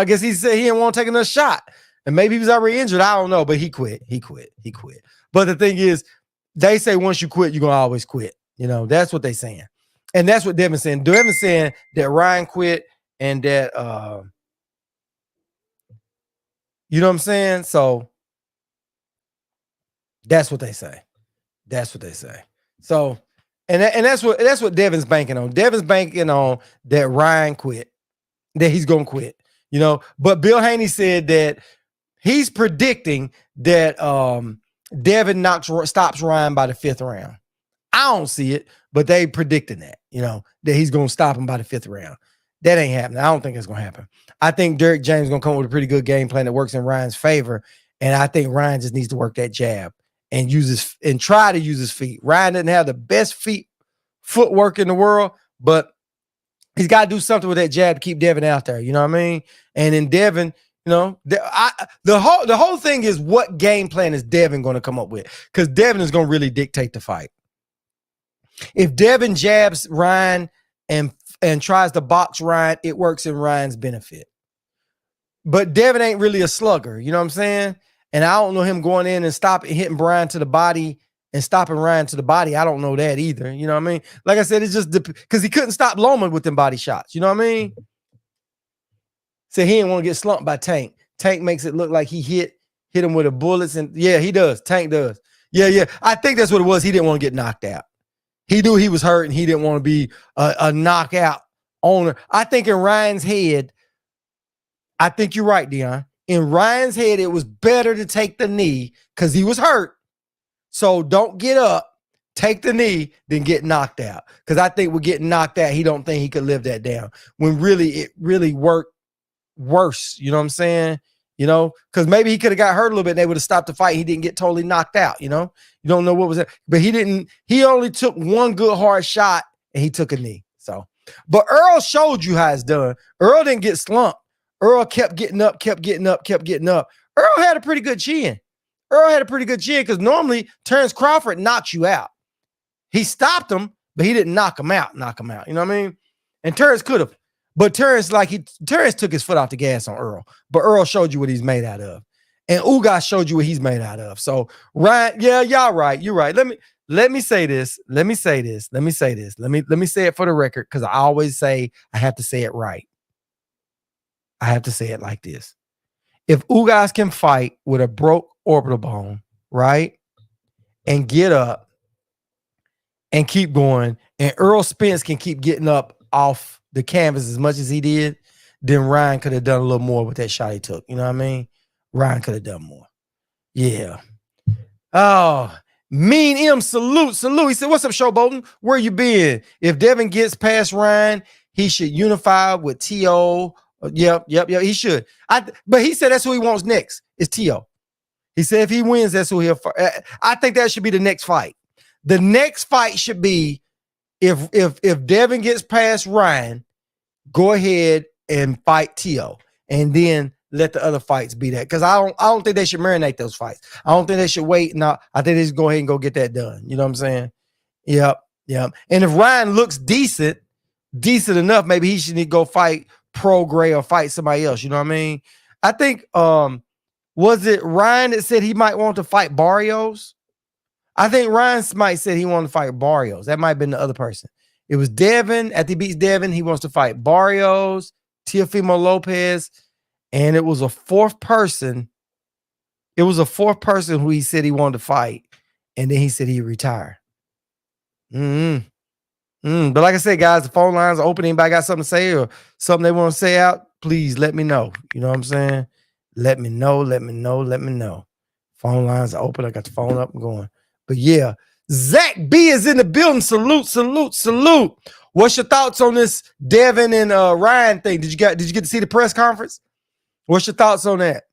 guess he said he didn't want to take another shot. And maybe he was already injured. I don't know, but he quit. But the thing is, they say once you quit, you're going to always quit. That's what they're saying. And that's what Devin's saying. Devin's saying that Ryan quit and that, you know what I'm saying? So that's what they say. So, and that's what Devin's banking on. Devin's banking on that Ryan quit, that he's going to quit, But Bill Haney said that he's predicting that Devin stops Ryan by the 5th round. I don't see it, but they predicting that, that he's going to stop him by the 5th round. That ain't happening. I don't think it's going to happen. I think Derrick James is going to come up with a pretty good game plan that works in Ryan's favor. And I think Ryan just needs to work that jab and try to use his feet. Ryan doesn't have the best footwork in the world, but he's got to do something with that jab to keep Devin out there. You know what I mean? And then Devin, the whole thing is, what game plan is Devin going to come up with? Because Devin is going to really dictate the fight. If Devin jabs Ryan and tries to box Ryan, it works in Ryan's benefit. But Devin ain't really a slugger, you know what I'm saying? And I don't know him going in and hitting Brian to the body and stopping Ryan to the body. I don't know that either, you know what I mean? Like I said, it's just because he couldn't stop Loma with them body shots, you know what I mean? So he didn't want to get slumped by Tank. Tank makes it look like he hit him with the bullets, and yeah, he does. Tank does. Yeah. I think that's what it was. He didn't want to get knocked out. He knew he was hurt, and he didn't want to be a knockout owner. I think in Ryan's head, I think you're right, Dion. In Ryan's head, it was better to take the knee because he was hurt. So don't get up, take the knee, then get knocked out. Because I think with getting knocked out, he don't think he could live that down. When really, it really worked worse. You know what I'm saying? Because maybe he could have got hurt a little bit and they would have stopped the fight. He didn't get totally knocked out, You don't know what was that. But he didn't. He only took one good hard shot and he took a knee. So, but Earl showed you how it's done. Earl didn't get slumped. Earl kept getting up. Earl had a pretty good chin. Because normally Terrence Crawford knocks you out. He stopped him, but he didn't knock him out. You know what I mean? And Terrence could have. But Terrence took his foot off the gas on Earl. But Earl showed you what he's made out of. And Ugas showed you what he's made out of. So, Ryan, yeah, y'all right. You're right. Let me say this. Let me say it for the record, because I always say I have to say it right. I have to say it like this. If Ugas can fight with a broke orbital bone, right, and get up and keep going, and Earl Spence can keep getting up off the canvas as much as he did, then Ryan could have done a little more with that shot he took. You know what I mean? Ryan could have done more. Yeah. Oh, Mean M, salute. He said, "What's up, Showboating? Where you been? If Devin gets past Ryan, he should unify with T.O. Yep. He should. But he said that's who he wants next. Is T.O. He said if he wins, that's who he'll fight. I think that should be the next fight. The next fight should be if Devin gets past Ryan, go ahead and fight T.O. and then let the other fights be that. Because I don't think they should marinate those fights. I don't think they should wait. No, I think they just go ahead and go get that done. You know what I'm saying? Yep. And if Ryan looks decent enough, maybe he should go fight Pro Gray or fight somebody else. You know what I mean? I think was it Ryan that said he might want to fight Barrios? I think Ryan might said he wanted to fight Barrios. That might have been the other person. It was Devin. After he beats Devin, he wants to fight Barrios, Teofimo Lopez, and it was a fourth person. It was a fourth person who he said he wanted to fight, and then he said he'd retire. But like I said, guys, the phone lines are open. Anybody got something to say or something they want to say out, please let me know. You know what I'm saying? Let me know. Phone lines are open. I got the phone up and going. But yeah, Zach B is in the building. Salute. What's your thoughts on this Devin and Ryan thing? Did you get to see the press conference? What's your thoughts on that?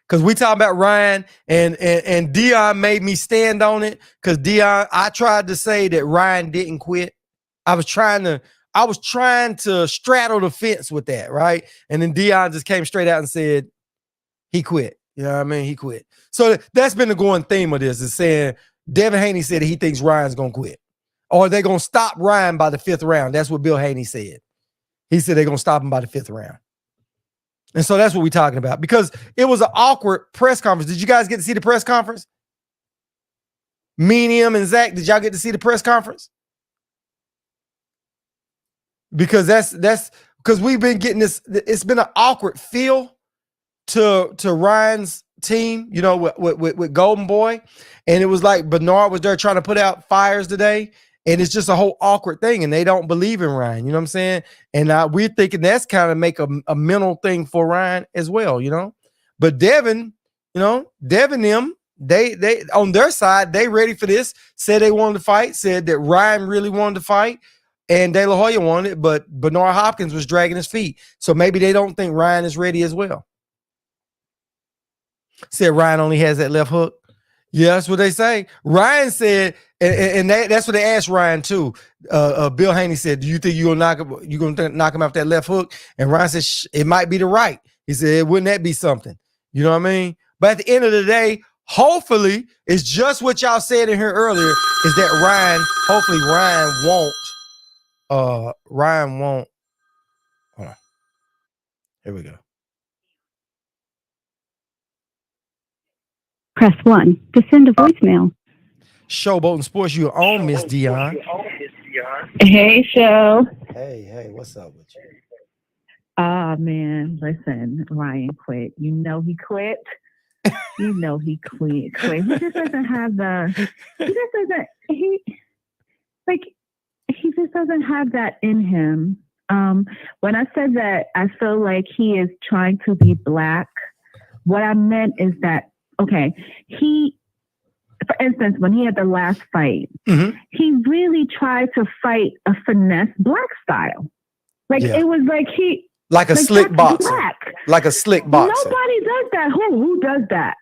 Because we talking about Ryan and Dion made me stand on it. Because Dion, I tried to say that Ryan didn't quit. I was trying to straddle the fence with that, right? And then Dion just came straight out and said he quit. You know what I mean? He quit. So that's been the going theme of this, is saying Devin Haney said he thinks Ryan's going to quit. Or they're going to stop Ryan by the 5th round. That's what Bill Haney said. He said they're going to stop him by the 5th round. And so that's what we're talking about, because it was an awkward press conference. Did you guys get to see the press conference? Meanium and Zach, did y'all get to see the press conference? Because that's because we've been getting this. It's been an awkward feel to Ryan's team, you know, with Golden Boy, and it was like Bernard was there trying to put out fires today, and it's just a whole awkward thing, and they don't believe in Ryan. You know what I'm saying? And we're thinking that's kind of make a mental thing for Ryan as well, you know. But Devin, them, they on their side, they ready for this. Said they wanted to fight. Said that Ryan really wanted to fight. And De La Hoya wanted it, but Bernard Hopkins was dragging his feet. So maybe they don't think Ryan is ready as well. Said Ryan only has that left hook. Yeah, that's what they say. Ryan said, and that's what they asked Ryan too. Bill Haney said, "Do you think you're gonna knock him off that left hook?" And Ryan said, "It might be the right." He said, "Wouldn't that be something?" You know what I mean? But at the end of the day, hopefully, it's just what y'all said in here earlier, is that Ryan, hopefully Ryan won't. Hold on. Here we go. Press 1 to send a voicemail. Showboating Sports, you on, Miss Dion. Hey, Show. Hey, what's up with you? Man, listen, Ryan quit. You know he quit. You know he quit. He just doesn't have he just doesn't have that in him. When I said that I feel like he is trying to be black, what I meant is that, okay, for instance, when he had the last fight, he really tried to fight a finesse black style. It was like a slick boxer. Black. Like a slick boxer. Nobody does that. Who does that?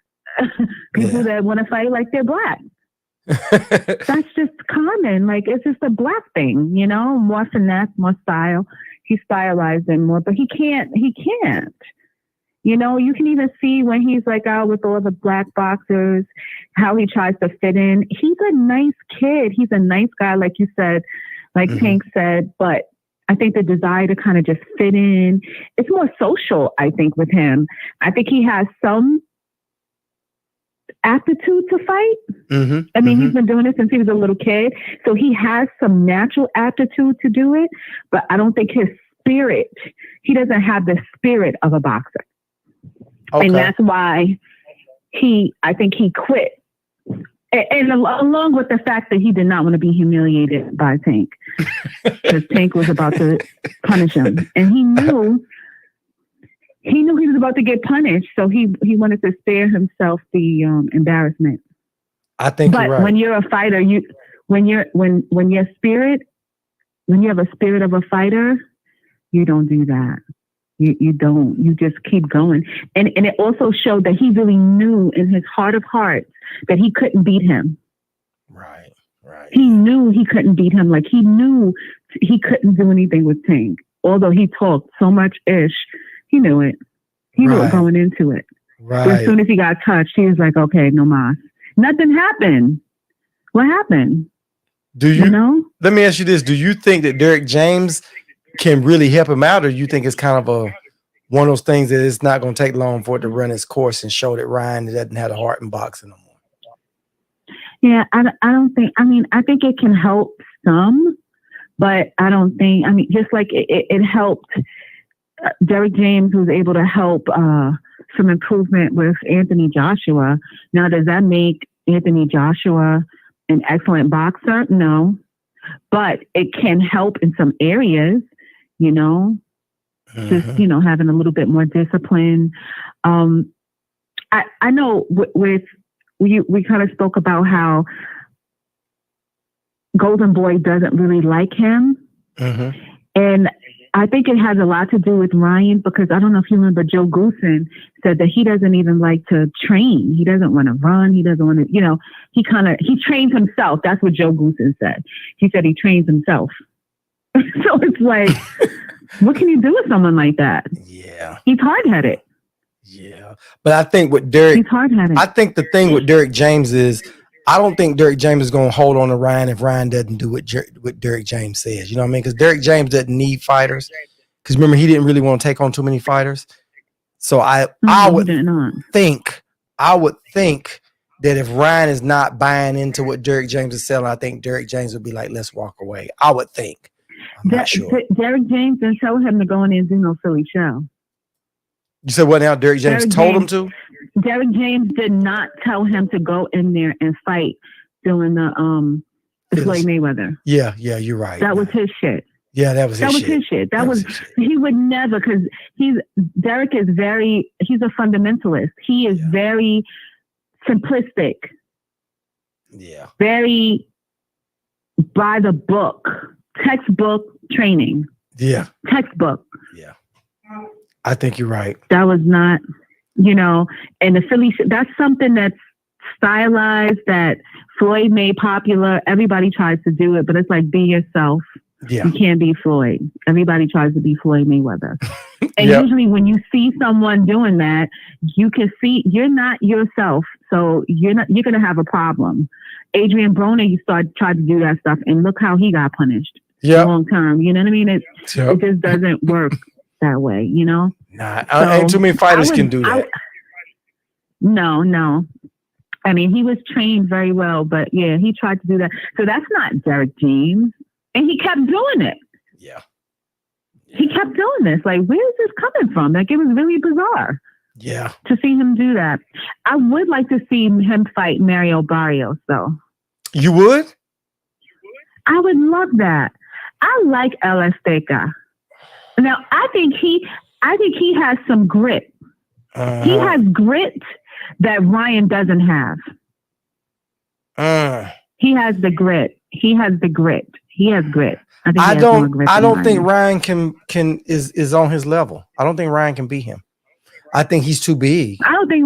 People that want to fight like they're black. That's just common. It's just a black thing, you know, more finesse, more style. He's stylizing more, but he can't. You know, you can even see when he's out with all the black boxers, how he tries to fit in. He's a nice kid. He's a nice guy, like you said, Tank said, but I think the desire to kind of just fit in, it's more social, I think, with him. I think he has some aptitude to fight. I mean, he's been doing it since he was a little kid. So he has some natural aptitude to do it, but I don't think he doesn't have the spirit of a boxer. Okay. And that's why I think he quit. And along with the fact that he did not want to be humiliated by Tank, because Tank was about to punish him, and he knew he was about to get punished, so he wanted to spare himself the embarrassment. I think but you're right. when you're a fighter, when you have a spirit of a fighter, you don't do that. You don't. You just keep going. And it also showed that he really knew in his heart of hearts that he couldn't beat him. Right. He knew he couldn't beat him. Like, he knew he couldn't do anything with Tank. Although he talked so much ish, he knew it. He knew it going into it. Right. But as soon as he got touched, he was like, okay, no mas. Nothing happened. What happened? You know? Let me ask you this. Do you think that Derek James can really help him out, or you think it's kind of one of those things that it's not going to take long for it to run its course and show that Ryan doesn't have a heart in boxing no more? Yeah, I don't think, I think it can help some, but I don't think, just like it helped Derek James was able to help some improvement with Anthony Joshua. Now, does that make Anthony Joshua an excellent boxer? No, but it can help in some areas, just, having a little bit more discipline. I know we kind of spoke about how Golden Boy doesn't really like him. Mm-hmm. And I think it has a lot to do with Ryan, because I don't know if you remember, Joe Goosen said that he doesn't even like to train. He doesn't want to run. He doesn't want to, he trains himself. That's what Joe Goosen said. He said he trains himself. So it's like, what can you do with someone like that? Yeah. He's hard-headed. Yeah. But I think with Derek, he's hard-headed. I think the thing with Derek James is, I don't think Derek James is going to hold on to Ryan if Ryan doesn't do what Derek James says. You know what I mean? Because Derek James doesn't need fighters. Because remember, he didn't really want to take on too many fighters. So I would think that if Ryan is not buying into what Derek James is selling, I think Derek James would be like, let's walk away. I would think. I'm not sure. Derek James didn't tell him to go in and do no Philly show. You said what now? Derek James told him to? Derek James did not tell him to go in there and fight doing the Floyd Mayweather. Yeah, you're right. That was his shit. Yeah, that was his shit. He would never, because Derek is he's a fundamentalist. He is very simplistic. Yeah. Very by the book, textbook training. Yeah. Textbook. Yeah. I think you're right. That was not, and the Philly, that's something that's stylized, that Floyd made popular. Everybody tries to do it, but it's like, be yourself. Yeah. You can't be Floyd. Everybody tries to be Floyd Mayweather. And usually when you see someone doing that, you can see you're not yourself. So you're going to have a problem. Adrian Broner, tried to do that stuff, and look how he got punished long term. You know what I mean? It just doesn't work that way, Nah, ain't too many fighters can do that. No. I mean, he was trained very well, but yeah, he tried to do that. So that's not Derek James. And he kept doing it. Yeah. He kept doing this. Like, where is this coming from? Like, it was really bizarre. Yeah. To see him do that. I would like to see him fight Mario Barrios, though. You would? I would love that. I like El Azteca. Now, I think he has some grit. He has grit that Ryan doesn't have. He has the grit. He has grit. I don't think Ryan can is on his level. I don't think Ryan can beat him. I think he's too big. I don't think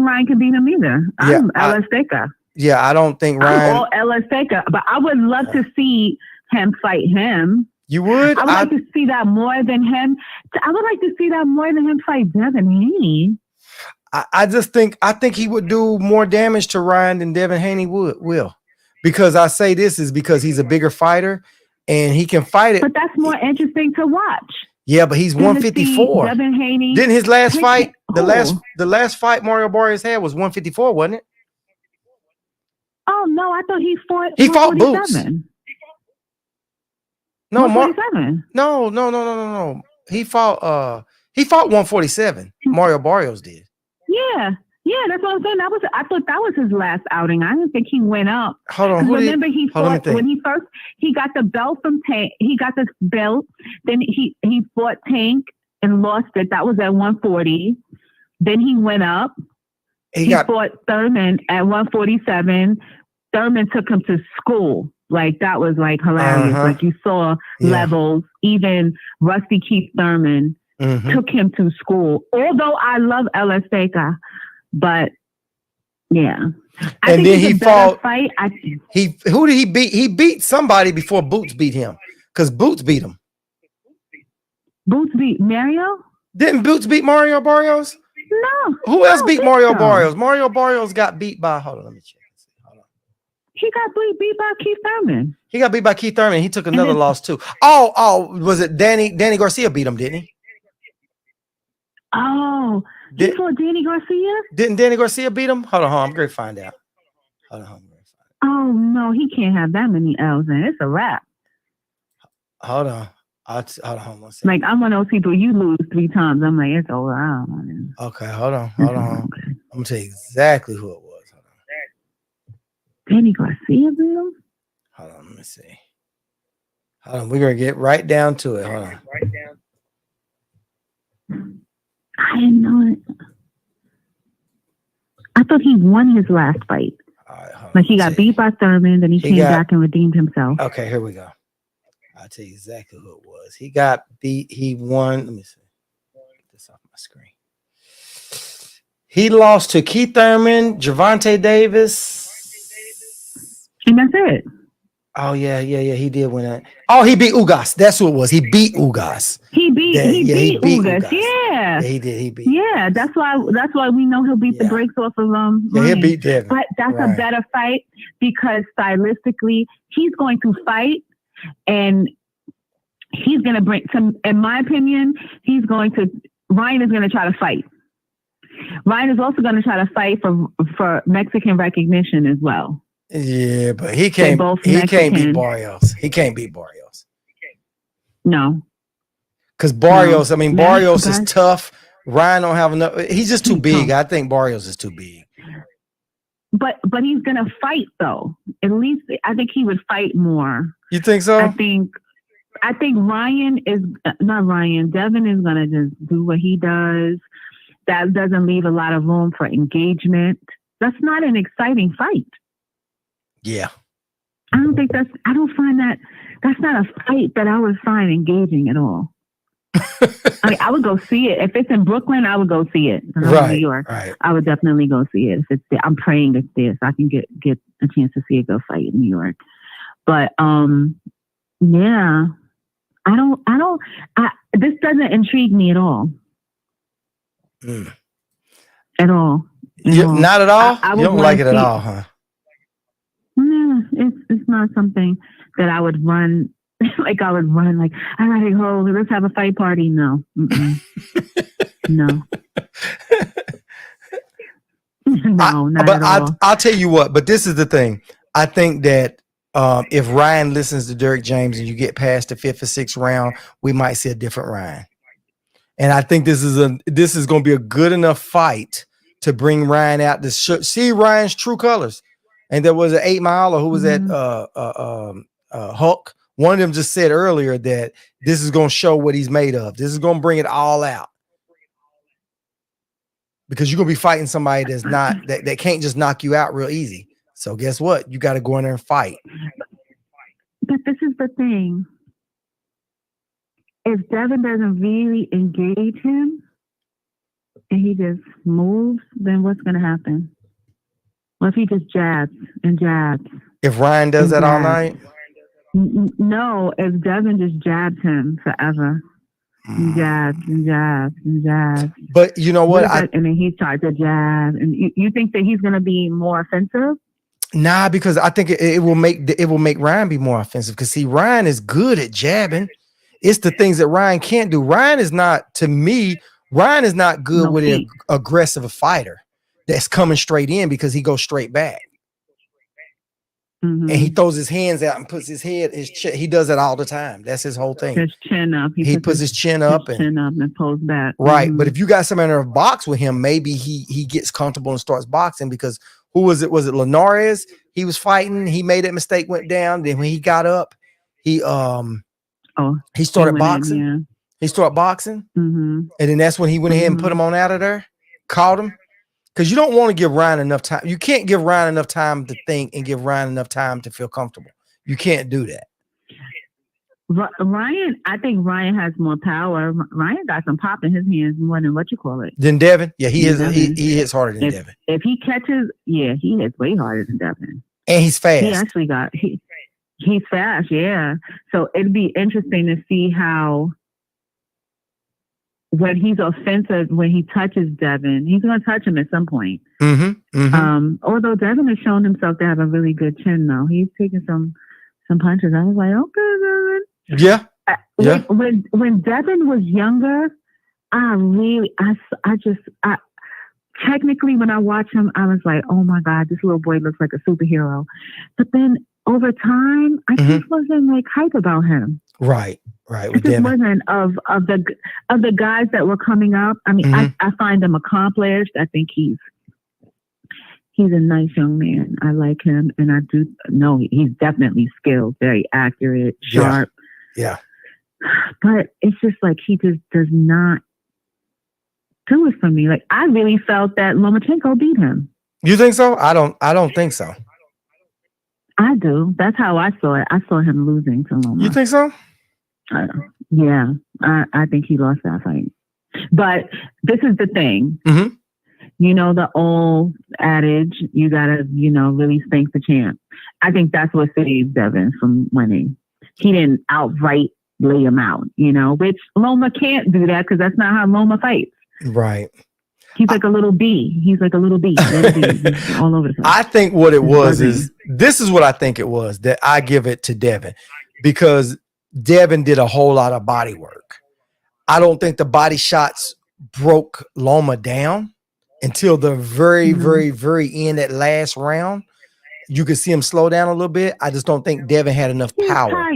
Ryan can beat him either. I'm El Azteca. Yeah, I don't think Ryan. I'm all El Azteca, but I would love to see him fight him. You would? I would like to see that more than him. I would like to see that more than him fight Devin Haney. I think he would do more damage to Ryan than Devin Haney will. Because I say this is because he's a bigger fighter and he can fight it. But that's more interesting to watch. Yeah, but he's 154. Devin Haney. Didn't his last fight, the last fight Mario Barrios had was 154, wasn't it? Oh no, I thought he fought. He fought Boots. No, 147. No. He fought 147. Mario Barrios did. Yeah. Yeah, that's what I'm saying. I thought that was his last outing. I didn't think he went up. Hold on. Remember, he fought when he got the belt from Tank. He got the belt. Then he fought Tank and lost it. That was at 140. Then he went up. He fought Thurman at 147. Thurman took him to school. Like, that was like hilarious. Like, you saw levels. Even Rusty Keith Thurman took him to school. Although I love Ellis Baker, but yeah. And then he fought. Who did he beat? He beat somebody before Boots beat him, because Boots beat him. Boots beat Mario? Didn't Boots beat Mario Barrios? No. Who else beat Mario Barrios? Mario Barrios got beat by. Hold on, let me check. He got beat by Keith Thurman. He got beat by Keith Thurman. He took another loss too. Oh, was it Danny Garcia beat him, didn't he? Oh, he fought Danny Garcia? Didn't Danny Garcia beat him? Hold on, I'm going to find out. Hold on. Oh, no, he can't have that many L's in. It's a wrap. Hold on. Hold on one second. Like, I'm one of those people, you lose 3 times. I'm like, it's over. Okay, hold on. Okay. I'm going to tell you exactly who it was. Danny Garcia beat him? Hold on, let me see. Hold on, we're going to get right down to it. Hold on. I didn't know it. I thought he won his last fight. All right, like, he got beat by Thurman, then he came back and redeemed himself. Okay, here we go. I'll tell you exactly who it was. He got beat. He won. Let me see. Get this off my screen. He lost to Keith Thurman, Gervonta Davis. And that's it. Oh, yeah. He did win that. Oh, he beat Ugas. That's who it was. He beat Ugas. He beat Ugas. Yeah, he did. He beat. Yeah, that's why we know he'll beat the brakes off of Yeah, he'll beat Devin. But that's a better fight, because stylistically, he's going to fight, and he's going to bring some. In my opinion, Ryan is going to try to fight. Ryan is also going to try to fight for Mexican recognition as well. Yeah, but he can't beat Barrios. He can't beat Barrios. No. Because Barrios, Barrios is tough. Ryan don't have enough. He's just too big. I think Barrios is too big. But he's gonna fight though. At least I think he would fight more. You think so? I think Devin is gonna just do what he does. That doesn't leave a lot of room for engagement. That's not an exciting fight. Yeah. I don't find that's not a fight that I would find engaging at all. I would go see it. If it's in Brooklyn, I would go see it. Right. New York, right. I would definitely go see it. If it's there, I'm praying it's there so I can get a chance to see it go fight in New York. But yeah. This doesn't intrigue me at all. At all. Not at all? You don't like it at all, huh? No, it's not something that I would run. Like, I would run, like, all right, let's have a fight party. No. No. No, not at all. I'll tell you what, but this is the thing. I think that if Ryan listens to Derrick James and you get past the 5th or 6th round, we might see a different Ryan. And I think this is going to be a good enough fight to bring Ryan out to see Ryan's true colors. And there was an 8 Mile, or who was that? Hulk. One of them just said earlier that this is going to show what he's made of. This is going to bring it all out. Because you're going to be fighting somebody that's not that can't just knock you out real easy. So guess what? You got to go in there and fight. But this is the thing. If Devin doesn't really engage him and he just moves, then what's going to happen? What if he just jabs and jabs? If Ryan does that all night? No, if Devin just jabs him forever. And jabs and jabs and jabs. But you know what? And then he starts to jab. And you think that he's going to be more offensive? Nah, because I think it will make Ryan be more offensive. Because see, Ryan is good at jabbing. It's the things that Ryan can't do. Ryan is not good with an aggressive fighter that's coming straight in, because he goes straight back. and he throws his hands out and puts his head, he does that all the time. That's his whole thing. His chin up. He puts his chin up and pulls back. Right. But if you got somebody in a box with him, maybe he gets comfortable and starts boxing, because who was it? Was it Linares? He was fighting. He made that mistake, went down. Then when he got up, he started boxing. He started boxing. And then that's when he went ahead and put him on out of there, caught him. Because you don't want to give Ryan enough time. You can't give Ryan enough time to think and give Ryan enough time to feel comfortable. You can't do that. Ryan, I think Ryan has more power. Ryan got some pop in his hands more than Than Devin? Yeah, he hits harder than Devin. If he catches, he hits way harder than Devin. And he's fast. He actually he's fast, yeah. So it'd be interesting to see how, when he's offensive, when he touches Devin, he's going to touch him at some point. Although Devin has shown himself to have a really good chin, though. He's taking some punches. I was like, okay, Devin. Yeah. When Devin was younger, technically when I watch him, I was like, oh my God, this little boy looks like a superhero. But then over time, I just wasn't like hype about him. Right. It just wasn't of the guys that were coming up. I mean, I find him accomplished. I think he's a nice young man. I like him, and I do know he's definitely skilled, very accurate, sharp. Yeah. But it's just like he just does not do it for me. Like, I really felt that Lomachenko beat him. You think so? I don't think so. I do. That's how I saw it. I saw him losing to Loma. You think so? Yeah. I think he lost that fight. But this is the thing. You know, the old adage, you gotta, really spank the champ. I think that's what saved Devin from winning. He didn't outright lay him out, which Loma can't do that, because that's not how Loma fights. Right. He's like a little bee. He's like a little bee. He's all over the place. I think what it was this is what I think it was, that I give it to Devin, because Devin did a whole lot of body work. I don't think the body shots broke Loma down until the very, very, very end, that last round. You could see him slow down a little bit. I just don't think Devin had enough power.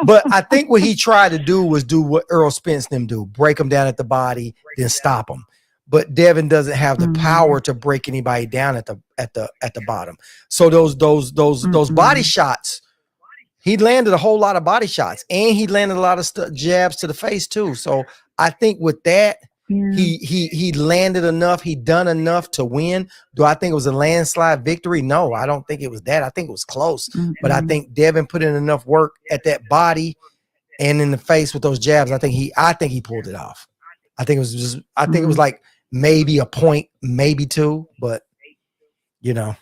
But I think what he tried to do was do what Earl Spence them do: break him down at the body, then stop him. But Devin doesn't have the power to break anybody down at the bottom. So those body shots, he landed a whole lot of body shots, and he landed a lot of jabs to the face too. So I think with that, he landed enough, he done enough to win. Do I think it was a landslide victory? No, I don't think it was that. I think it was close. But I think Devin put in enough work at that body and in the face with those jabs. I think he pulled it off. I think it was like maybe a point, maybe two, but I mean,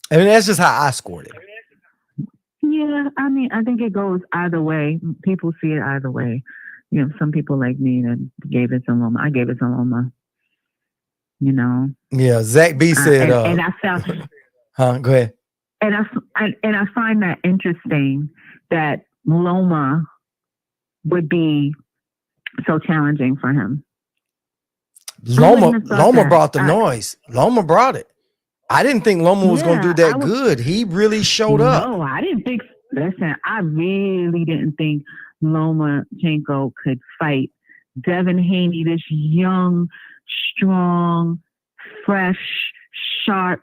that's just how I scored it. Yeah, I mean, I think it goes either way. People see it either way. Some people like me that gave it to Loma. I gave it to Loma. Yeah, Zach B said. And I felt. Go ahead. And I find that interesting that Loma would be so challenging for him. Loma brought the noise. Loma brought it. I didn't think Loma was going to do that good. He really showed up. No, I didn't think. Listen, I really didn't think Lomachenko could fight Devin Haney, this young, strong, fresh, sharp.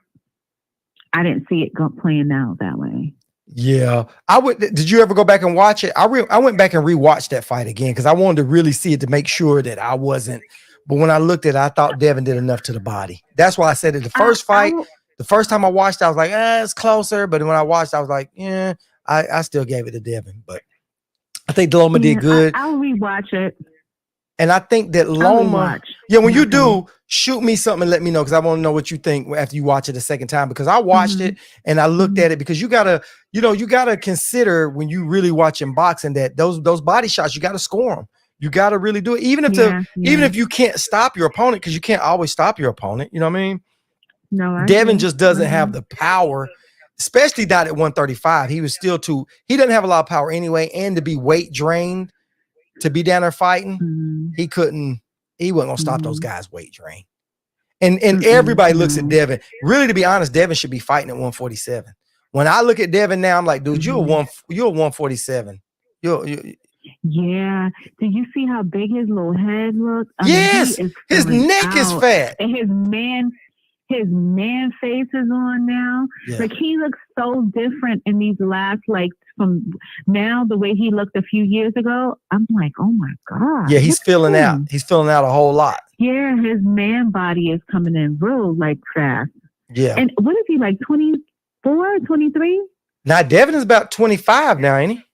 I didn't see it playing out that way. Yeah, I would. Did you ever go back and watch it? I went back and rewatched that fight again, because I wanted to really see it to make sure that I wasn't. But when I looked at it, I thought Devin did enough to the body. That's why I said it. The first fight, the first time I watched, I was like, it's closer. But when I watched, I was like, I still gave it to Devin. But I think Loma did good. I'll rewatch it. And I think that Loma, when you do, shoot me something and let me know, because I want to know what you think after you watch it a second time, because I watched it and I looked at it, because you gotta consider when you really watching boxing that those body shots, you gotta score them. You gotta really do it, even if you can't stop your opponent, because you can't always stop your opponent. You know what I mean? No, Devin just doesn't have the power, especially not at 135. He was still he doesn't have a lot of power anyway, and to be weight drained, to be down there fighting, he wasn't gonna stop those guys weight drain. And everybody looks at Devin. Really, to be honest, Devin should be fighting at 147. When I look at Devin now, I'm like, dude, you're 147. Yeah. Did you see how big his little head looks? Yes. His neck is fat. And his man face is on now. Yeah. Like he looks so different in these last, like from now, the way he looked a few years ago. I'm like, oh my God. Yeah, he's filling out. He's filling out a whole lot. Yeah, his man body is coming in real like fast. Yeah. And what is he, like 24, 23? Now Devin is about 25 now, ain't he?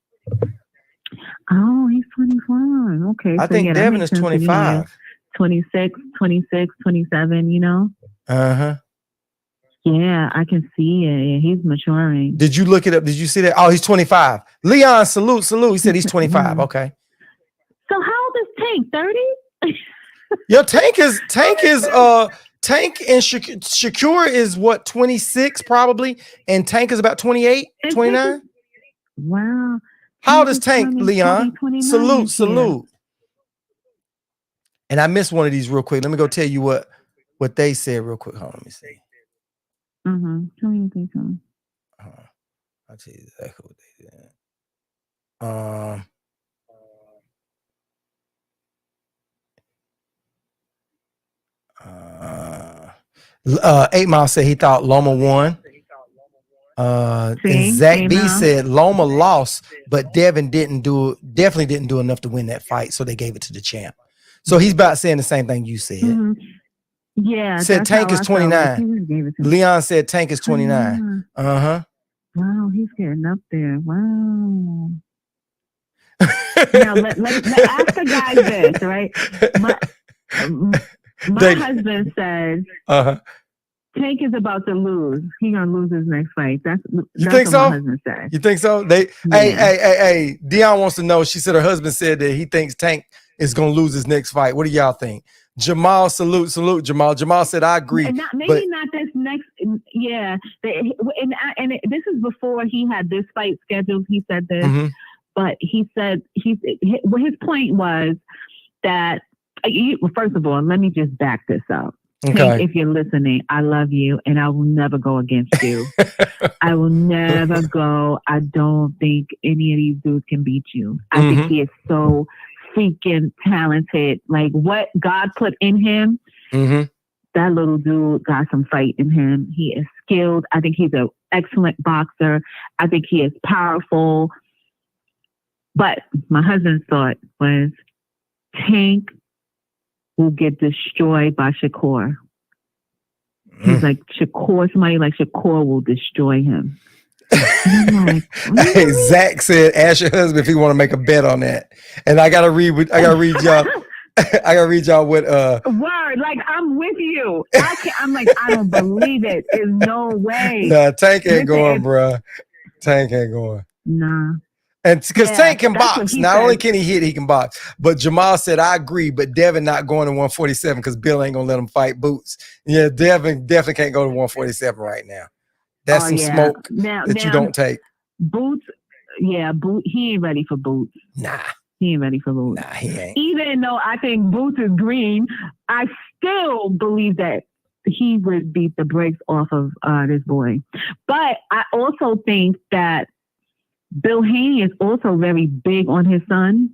Oh, he's 25. Okay. I think Devin is 25. 26, 27, you know? Uh-huh. Yeah, I can see it. He's maturing. Did you look it up? Did you see that? Oh, he's 25. Leon, salute. He said he's 25. Okay. So how old is Tank? 30? Yo, Tank and Shakur is what, 26 probably, and Tank is about 28, 29. Wow. How old is Tank, Leon? Salute. And I missed one of these real quick. Let me go tell you what they said real quick. Hold on, let me see. Tell me what they said. I'll tell you exactly what they said. 8 Mile said he thought Loma won. And Zach B said Loma lost, but Devin definitely didn't do enough to win that fight, so they gave it to the champ. So he's about saying the same thing you said. Yeah. Said Tank is 29. Leon said Tank is 29. Wow, he's getting up there. Wow. Now let ask the guy this, right? My husband says Tank is about to lose. He's gonna lose his next fight. That's think what so? My husband said. You think so? Hey, Dion wants to know. She said her husband said that he thinks Tank is gonna lose his next fight. What do y'all think? Jamal, salute, Jamal. Jamal said, I agree. Not this next. Yeah, and this is before he had this fight scheduled. He said this, but he said his point was that. First of all, let me just back this up. Okay. Tank, if you're listening, I love you, and I will never go against you. I will never go. I don't think any of these dudes can beat you. I think he is so freaking talented. Like what God put in him, that little dude got some fight in him. He is skilled. I think he's an excellent boxer. I think he is powerful. But my husband's thought was Tank will get destroyed by Shakur. He's like, somebody like Shakur will destroy him. I'm like, really? Hey, Zach said, ask your husband if he want to make a bet on that. And I gotta read y'all. I gotta read y'all what word, like I'm with you. I'm like, I don't believe it. There's no way. Nah, Tank ain't going, bro. Tank ain't going. Nah. And because Tank can box. Not only can he hit, he can box. But Jamal said, I agree, but Devin not going to 147 because Bill ain't gonna let him fight Boots. Yeah, Devin definitely can't go to 147 right now. That's smoke that you don't take. Boots, he ain't ready for Boots. Nah. He ain't ready for Boots. Nah, he ain't. Even though I think Boots is green, I still believe that he would beat the brakes off of this boy. But I also think that Bill Haney is also very big on his son.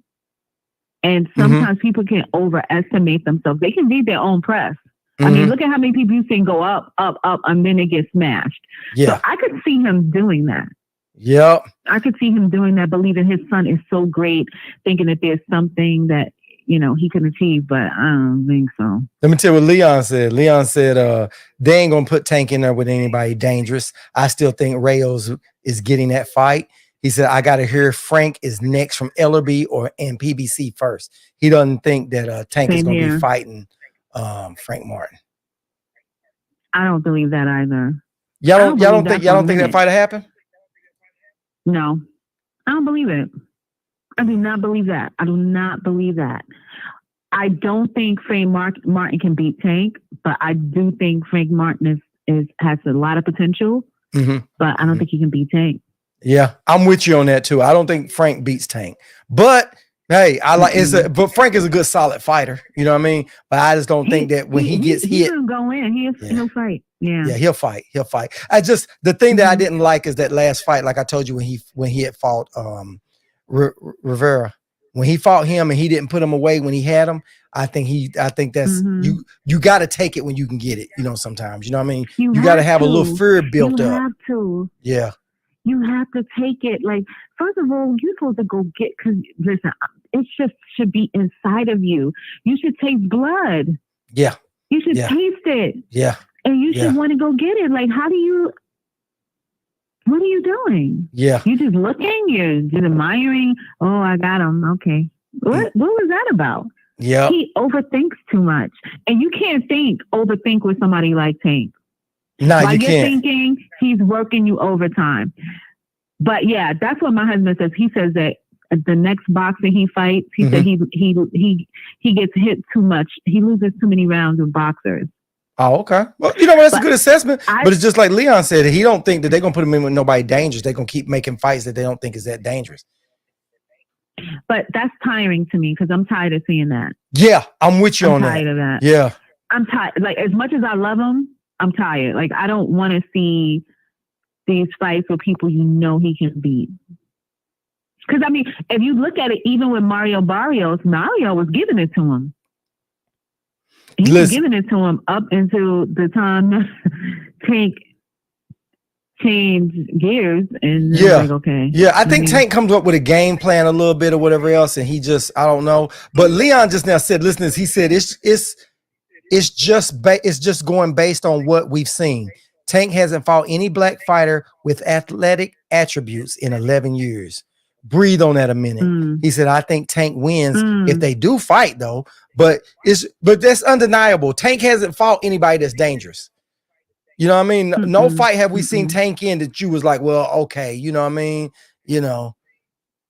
And sometimes people can overestimate themselves. They can read their own press. I mean, look at how many people you've seen go up, and then it gets smashed. Yeah. So I could see him doing that. Yep. I could see him doing that, believing his son is so great, thinking that there's something that, he can achieve, but I don't think so. Let me tell you what Leon said. Leon said they ain't going to put Tank in there with anybody dangerous. I still think Rayos is getting that fight. He said, I got to hear Frank is next from LRB and PBC first. He doesn't think that Tank is going to be fighting Frank Martin. I don't believe that either. Y'all don't think that fight will happen? No, I don't believe it. I do not believe that. I do not believe that. I don't think Frank Martin can beat Tank, but I do think Frank Martin has a lot of potential. But I don't think he can beat Tank. Yeah, I'm with you on that too. I don't think Frank beats Tank, but Hey, I like but Frank is a good solid fighter. You know what I mean? But I just don't think that when he gets hit, he'll go in. He'll fight. Yeah, he'll fight. He'll fight. I just the thing that I didn't like is that last fight. Like I told you when he had fought Rivera, when he fought him and he didn't put him away when he had him. I think that's you got to take it when you can get it. You know, sometimes you know what I mean. You got to have a little fear built up. You have to. Yeah. You have to take it. Like, first of all, you're supposed to go get, because listen, it just should be inside of you. You should taste blood. Yeah. You should taste it. Yeah. And you should want to go get it. Like, what are you doing? Yeah. You just looking, you're just admiring. Oh, I got him. Okay. What was that about? Yeah. He overthinks too much. And you can't overthink with somebody like Tank. No, While you you're can't. thinking, he's working you overtime. But yeah, that's what my husband says. He says that the next boxer he fights, he said he gets hit too much. He loses too many rounds with boxers. Oh, okay. Well, you know what? That's a good assessment. But it's just like Leon said, he don't think that they're gonna put him in with nobody dangerous. They're gonna keep making fights that they don't think is that dangerous. But that's tiring to me because I'm tired of seeing that. Yeah, I'm with you on that. I'm tired of that. Yeah. I'm tired. Like, as much as I love him, I'm tired. Like, I don't want to see these fights with people he can beat. Because, I mean, if you look at it, even with Mario Barrios, Mario was giving it to him. He was giving it to him up until the time Tank changed gears. And like, okay. Yeah, I think Tank comes up with a game plan a little bit or whatever else, and he just, I don't know. But Leon just now said, listen, he said it's just going based on what we've seen. Tank hasn't fought any black fighter with athletic attributes in 11 years. Breathe on that a minute. He said, I think Tank wins if they do fight though, but that's undeniable. Tank hasn't fought anybody that's dangerous. You know what I mean? No fight have we seen Tank in that you was like, well, okay, you know what I mean? You know,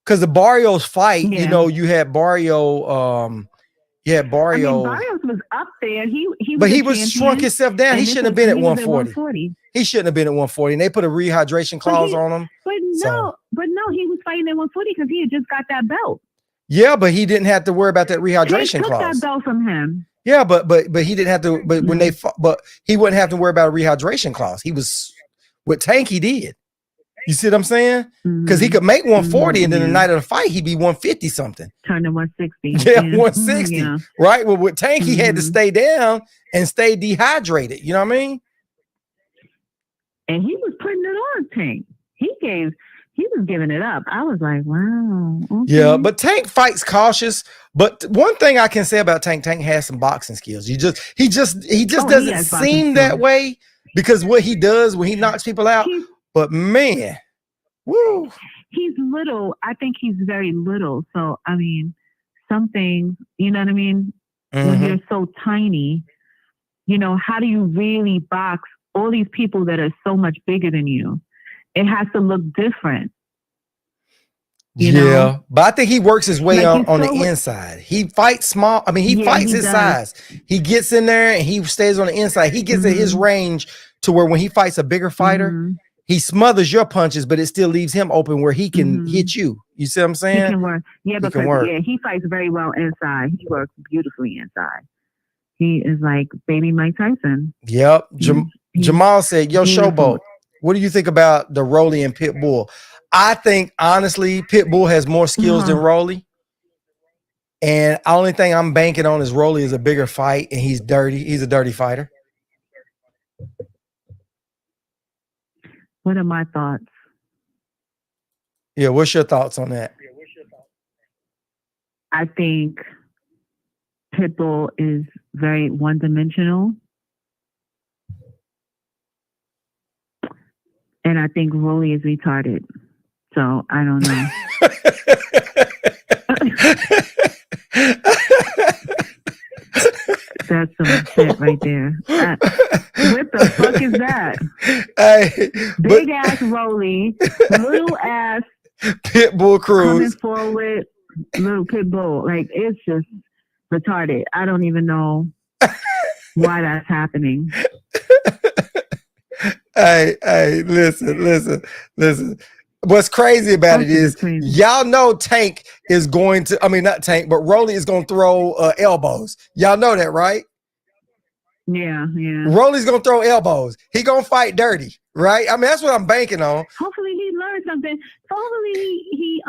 because the Barrios fight, you know, you had Barrio, Barrio. I mean, Barrios was up there. He was shrunk himself down. He shouldn't have been at 140. He shouldn't have been at 140. And they put a rehydration clause on him. But no, he was fighting at 140 because he had just got that belt. Yeah, but he didn't have to worry about that rehydration clause. They took that belt from him. Yeah, but he didn't have to. But when they fought, but he wouldn't have to worry about a rehydration clause. He was with Tank. He did. You see what I'm saying? Because he could make 140, and then the night of the fight, he'd be 150 something. Turn to 160. Yeah, 160. Right. Well, with Tank, he had to stay down and stay dehydrated. You know what I mean? And he was putting it on Tank. He was giving it up. I was like, wow. Okay. Yeah, but Tank fights cautious. But one thing I can say about Tank has some boxing skills. He just doesn't seem that way because what he does when he knocks people out. But man, woo. He's little. I think he's very little. So I mean, some things, you know what I mean? When you're so tiny, you know, how do you really box all these people that are so much bigger than you? It has to look different. You know? But I think he works his way on the inside. He fights small. I mean, he fights his size. He gets in there and he stays on the inside. He gets in his range to where when he fights a bigger fighter, he smothers your punches, but it still leaves him open where he can hit you. You see what I'm saying? He can work. Yeah, because he fights very well inside. He works beautifully inside. He is like baby Mike Tyson. Yep. Jamal said, yo, Showboat, what do you think about the Rolly and Pitbull? I think, honestly, Pitbull has more skills than Rolly. And the only thing I'm banking on is Rolly is a bigger fight, and he's dirty. He's a dirty fighter. What are my thoughts? Yeah, what's your thoughts on that? I think Pitbull is very one-dimensional. And I think Rolly is retarded. So I don't know. That's some shit right there. What the fuck is that? Big ass Rolly, little ass Pitbull Cruz. Coming forward, little Pitbull. Like, it's just retarded. I don't even know why that's happening. Hey, listen. what's crazy about it is crazy. y'all know Tank is going to, I mean, not Tank, but Rolly is going to throw elbows. Y'all know that, right? Yeah. Rolly's going to throw elbows. He going to fight dirty, right? I mean, that's what I'm banking on. Hopefully he learned something. Hopefully he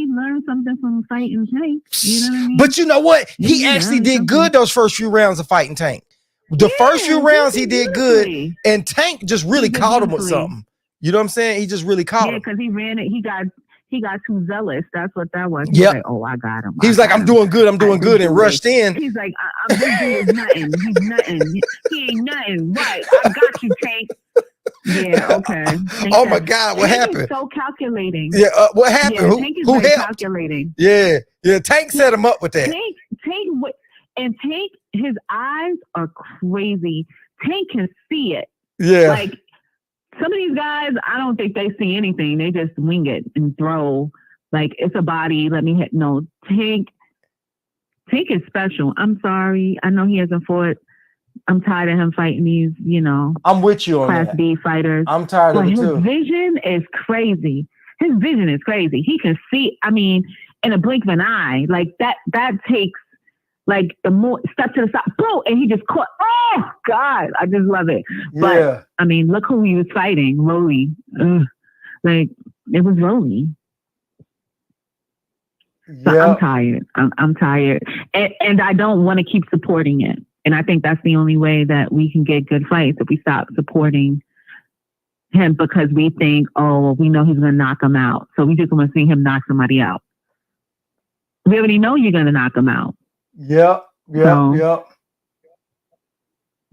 learned something from fighting Tank. You know what I mean? But you know what? He actually did good those first few rounds of fighting Tank. The first few rounds he did good, and Tank just really caught him with something. You know what I'm saying? He just really caught him. Yeah, because he ran it. He got too zealous. That's what that was. Yeah. Like, oh, I got him. He was like, I'm doing good, and rushed in. He's like, I'm this dude is nothing. He's nothing. He ain't nothing. Right. I got you, Tank. Yeah, okay. Oh my God, what happened? Is so calculating. Yeah, what happened? Yeah, Tank is who helped? calculating. Yeah, Tank set him up with that. Tank, his eyes are crazy. Tank can see it. Yeah. Like, some of these guys, I don't think they see anything. They just wing it and throw. Like, it's a body. Let me hit. No, Tank is special. I'm sorry. I know he hasn't fought. I'm tired of him fighting these, I'm with you on Class that. B fighters. I'm tired of it too. His vision is crazy. He can see, I mean, in a blink of an eye. Like, that takes, like, the more step to the side, boom, and he just caught. Oh God, I just love it. But yeah. I mean, look who he was fighting, Rolly. Like, it was Rolly. So yeah. I'm tired. I'm tired, and I don't want to keep supporting it. And I think that's the only way that we can get good fights, if we stop supporting him because we think, oh, we know he's going to knock him out, so we just want to see him knock somebody out. We already know you're going to knock him out. Yep. Yeah.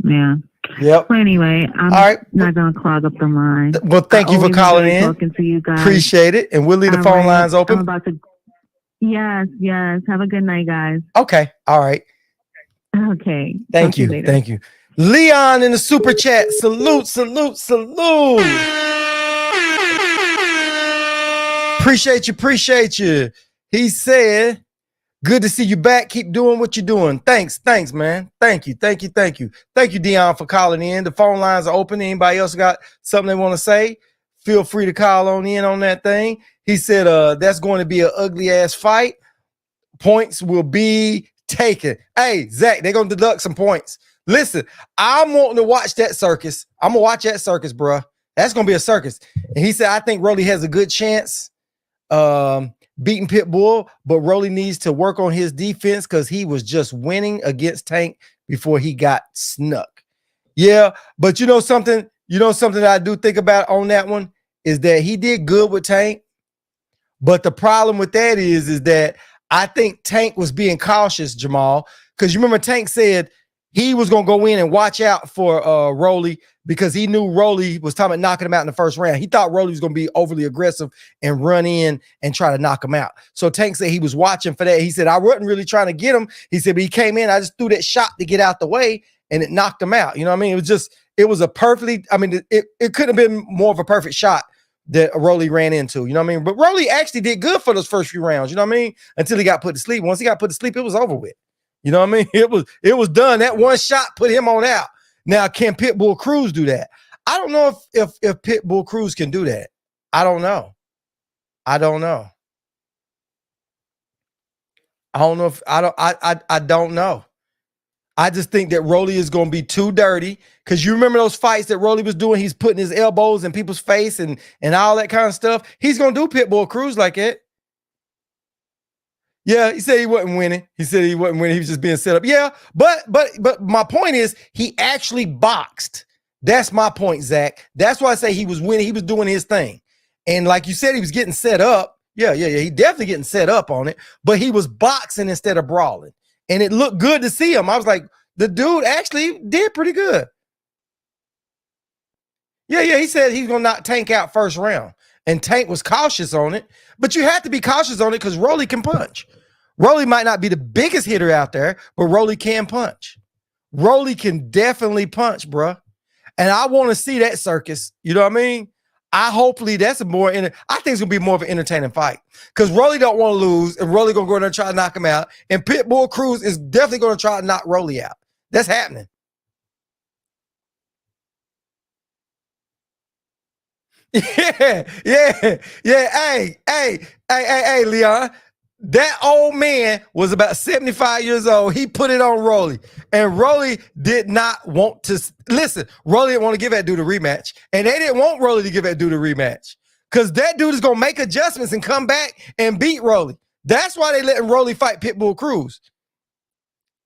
Yep. Well, anyway, I'm not going to clog up the line. Well, thank you for calling in. Talking to you guys. Appreciate it. And we'll leave the phone lines open. I'm about to. Yes. Have a good night, guys. Okay. All right. Okay. Thank you. Leon in the super chat. Salute. Appreciate you. He said, good to see you back. Keep doing what you're doing. Thanks, man. Thank you. Thank you, Dion, for calling in. The phone lines are open. Anybody else got something they want to say? Feel free to call on in on that thing. He said, that's going to be an ugly ass fight. Points will be taken. Hey, Zach, they're going to deduct some points. Listen, I'm wanting to watch that circus. I'm going to watch that circus, bro. That's going to be a circus. And he said, I think Rolly has a good chance beating Pitbull, but Rolly needs to work on his defense because he was just winning against Tank before he got snuck. Yeah, but you know something that I do think about on that one is that he did good with Tank. But the problem with that is that I think Tank was being cautious, Jamal, because you remember Tank said he was going to go in and watch out for Rolly because he knew Rolly was talking about knocking him out in the first round. He thought Rolly was going to be overly aggressive and run in and try to knock him out. So Tank said he was watching for that. He said, I wasn't really trying to get him. He said, but he came in, I just threw that shot to get out the way and it knocked him out. You know what I mean? It was a perfectly, I mean, it couldn't have been more of a perfect shot that Rolly ran into, you know what I mean? But Rolly actually did good for those first few rounds, you know what I mean? Until he got put to sleep. Once he got put to sleep, it was over with. You know what I mean? It was done. That one shot put him on out. Now, can Pitbull Cruz do that? I don't know if Pitbull Cruz can do that. I don't know. I don't know. I just think that Rolly is going to be too dirty because you remember those fights that Rolly was doing. He's putting his elbows in people's face and all that kind of stuff. He's going to do Pitbull Cruz like it. Yeah, he said he wasn't winning. He was just being set up. Yeah, but my point is he actually boxed. That's my point, Zach. That's why I say he was winning. He was doing his thing. And like you said, he was getting set up. Yeah. He definitely getting set up on it. But he was boxing instead of brawling. And it looked good to see him. I was like, the dude actually did pretty good. Yeah, he said he's going to knock Tank out first round. And Tank was cautious on it. But you have to be cautious on it because Rolly can punch. Rolly might not be the biggest hitter out there, but Rolly can punch. Rolly can definitely punch, bruh. And I want to see that circus. You know what I mean? Hopefully that's I think it's gonna be more of an entertaining fight because Rolly don't want to lose, and Rolly gonna go in there and try to knock him out. And Pitbull Cruz is definitely gonna try to knock Rolly out. That's happening. Yeah. Hey, Leon. That old man was about 75 years old. He put it on Rolly. And Rolly did not want to listen. Rolly didn't want to give that dude a rematch. And they didn't want Rolly to give that dude a rematch. Because that dude is going to make adjustments and come back and beat Rolly. That's why they letting Rolly fight Pitbull Cruz.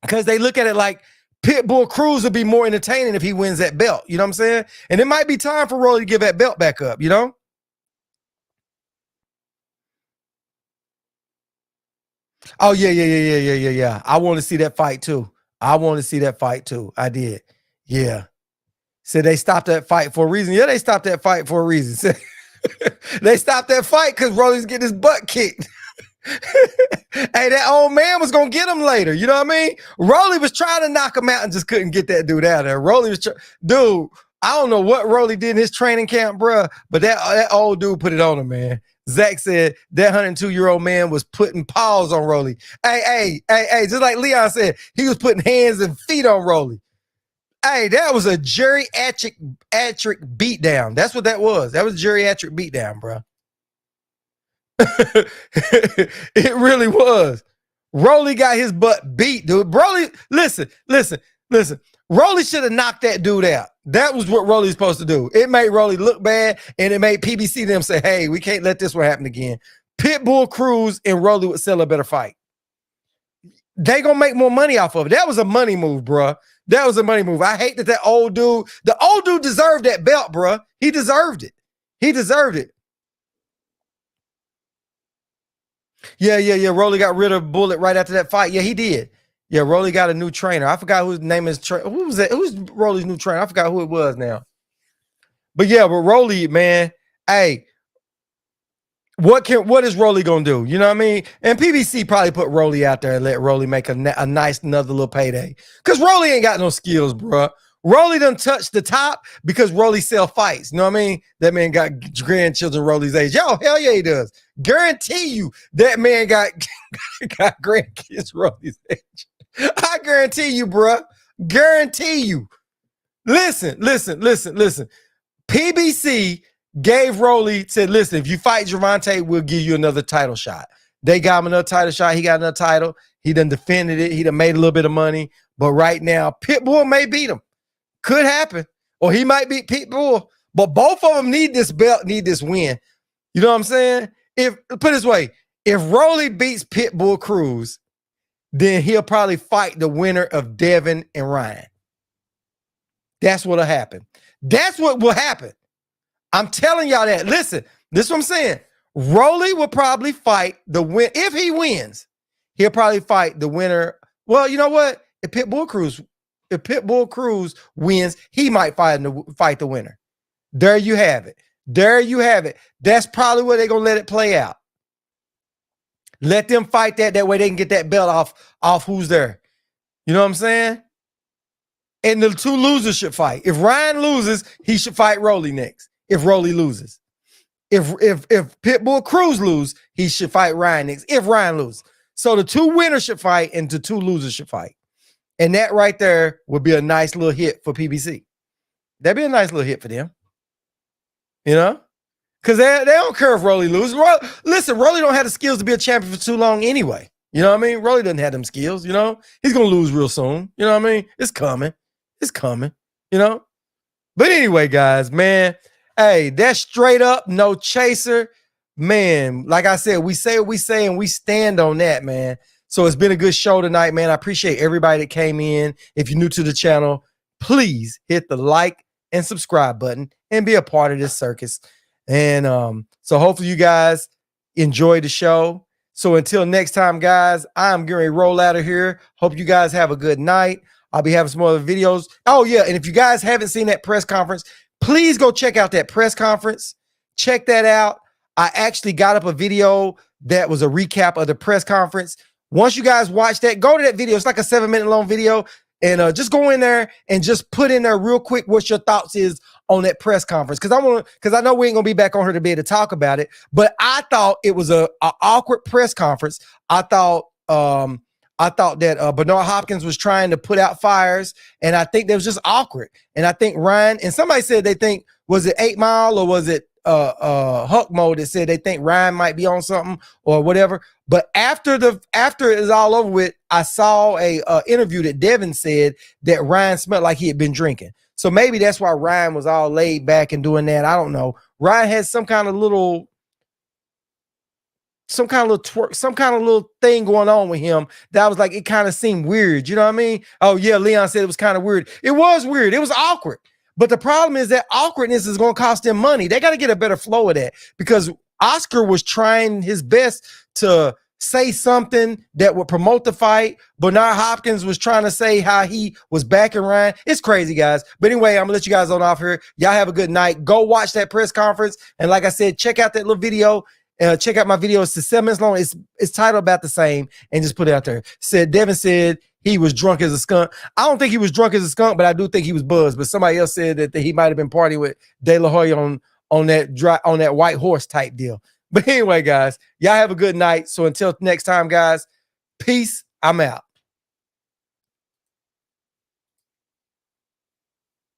Because they look at it like Pitbull Cruz would be more entertaining if he wins that belt. You know what I'm saying? And it might be time for Rolly to give that belt back up, you know? Oh, yeah. I want to see that fight too. I did. Yeah. So they stopped that fight for a reason. Yeah, they stopped that fight for a reason. They stopped that fight because Rolly's getting his butt kicked. Hey, that old man was gonna get him later. You know what I mean? Rolly was trying to knock him out and just couldn't get that dude out of there. Rolly was dude. I don't know what Rolly did in his training camp, bruh, but that old dude put it on him, man. Zach said that 102-year-old man was putting paws on Rolly. Hey, just like Leon said, he was putting hands and feet on Rolly. Hey, that was a geriatric beatdown. That's what that was. That was a geriatric beatdown, bro. It really was. Rolly got his butt beat, dude. Rolly, listen. Rolly should have knocked that dude out. That was what Rolly's supposed to do. It made Rolly look bad, and it made PBC them say, hey, we can't let this one happen again. Pitbull Cruz and Rolly would sell a better fight. They gonna make more money off of it. That was a money move, bruh. That was a money move. I hate that old dude, the old dude deserved that belt, bruh. He deserved it. Yeah. Rolly got rid of Bullet right after that fight. Yeah, he did. Yeah, Rolly got a new trainer. I forgot whose name is. Who was that? Who's Rolly's new trainer? I forgot who it was now. But Rolly, man, hey, what is Rolly gonna do? You know what I mean? And PBC probably put Rolly out there and let Rolly make a nice another little payday. Because Rolly ain't got no skills, bro. Rolly done touched the top because Rolly sell fights. You know what I mean? That man got grandchildren Rolly's age. Yo, hell yeah, he does. Guarantee you that man got grandkids Rolly's age. I guarantee you, bro. Guarantee you. Listen. PBC gave Rolly, said, listen, if you fight Gervonta, we'll give you another title shot. They got him another title shot. He got another title. He done defended it. He done made a little bit of money. But right now, Pitbull may beat him. Could happen. Or he might beat Pitbull. But both of them need this belt, need this win. You know what I'm saying? Put it this way, if Rolly beats Pitbull Cruz, then he'll probably fight the winner of Devin and Ryan. That's what'll happen. That's what will happen. I'm telling y'all that. Listen, this is what I'm saying. Rolly will probably fight the win. If he wins, he'll probably fight the winner. Well, you know what? If Pitbull Cruz wins, he might fight the winner. There you have it. That's probably where they're gonna let it play out. Let them fight that. That way they can get that belt off who's there. You know what I'm saying? And the two losers should fight. If Ryan loses, he should fight Rolly next. If Rolly loses. If Pitbull Cruz lose, he should fight Ryan next. If Ryan loses. So the two winners should fight and the two losers should fight. And that right there would be a nice little hit for PBC. That'd be a nice little hit for them. You know? Because they don't care if Rolly loses. Listen, Rolly don't have the skills to be a champion for too long anyway. You know what I mean? Rolly doesn't have them skills, you know? He's going to lose real soon. You know what I mean? It's coming, you know? But anyway, guys, man, hey, that's straight up, no chaser. Man, like I said, we say what we say and we stand on that, man. So it's been a good show tonight, man. I appreciate everybody that came in. If you're new to the channel, please hit the like and subscribe button and be a part of this circus. And so hopefully you guys enjoy the show. So until next time, guys, I'm getting ready to roll out of here. Hope you guys have a good night. I'll be having some other videos. Oh, yeah. And if you guys haven't seen that press conference, please go check out that press conference. Check that out. I actually got up a video that was a recap of the press conference. Once you guys watch that, go to that video. It's like a 7-minute long video. And just go in there and just put in there real quick what your thoughts is on that press conference. Because I know we ain't gonna be back on here to be able to talk about it. But I thought it was a awkward press conference. I thought that Bernard Hopkins was trying to put out fires, and I think that was just awkward. And I think Ryan and somebody said they think, was it 8 Mile or was it Huck mode that said they think Ryan might be on something or whatever. But after it's all over with, I saw a interview that Devin said that Ryan smelled like he had been drinking. So maybe that's why Ryan was all laid back and doing that. I don't know. Ryan had some kind of little twerk, some kind of little thing going on with him that was like, it kind of seemed weird. You know what I mean? Oh yeah, Leon said it was kind of weird. It was weird. It was awkward. But the problem is that awkwardness is going to cost them money. They got to get a better flow of that, because Oscar was trying his best to say something that would promote the fight. Bernard Hopkins was trying to say how he was backing Ryan. It's crazy, guys. But anyway, I'm gonna let you guys on off here. Y'all have a good night. Go watch that press conference. And like I said, check out that little video. Check out my video. It's 7 minutes long. It's titled about the same, and just put it out there. Devin said he was drunk as a skunk. I don't think he was drunk as a skunk, but I do think he was buzzed. But somebody else said that he might have been partying with De La Hoya on that white horse type deal. But anyway, guys, y'all have a good night. So until next time, guys, peace. I'm out.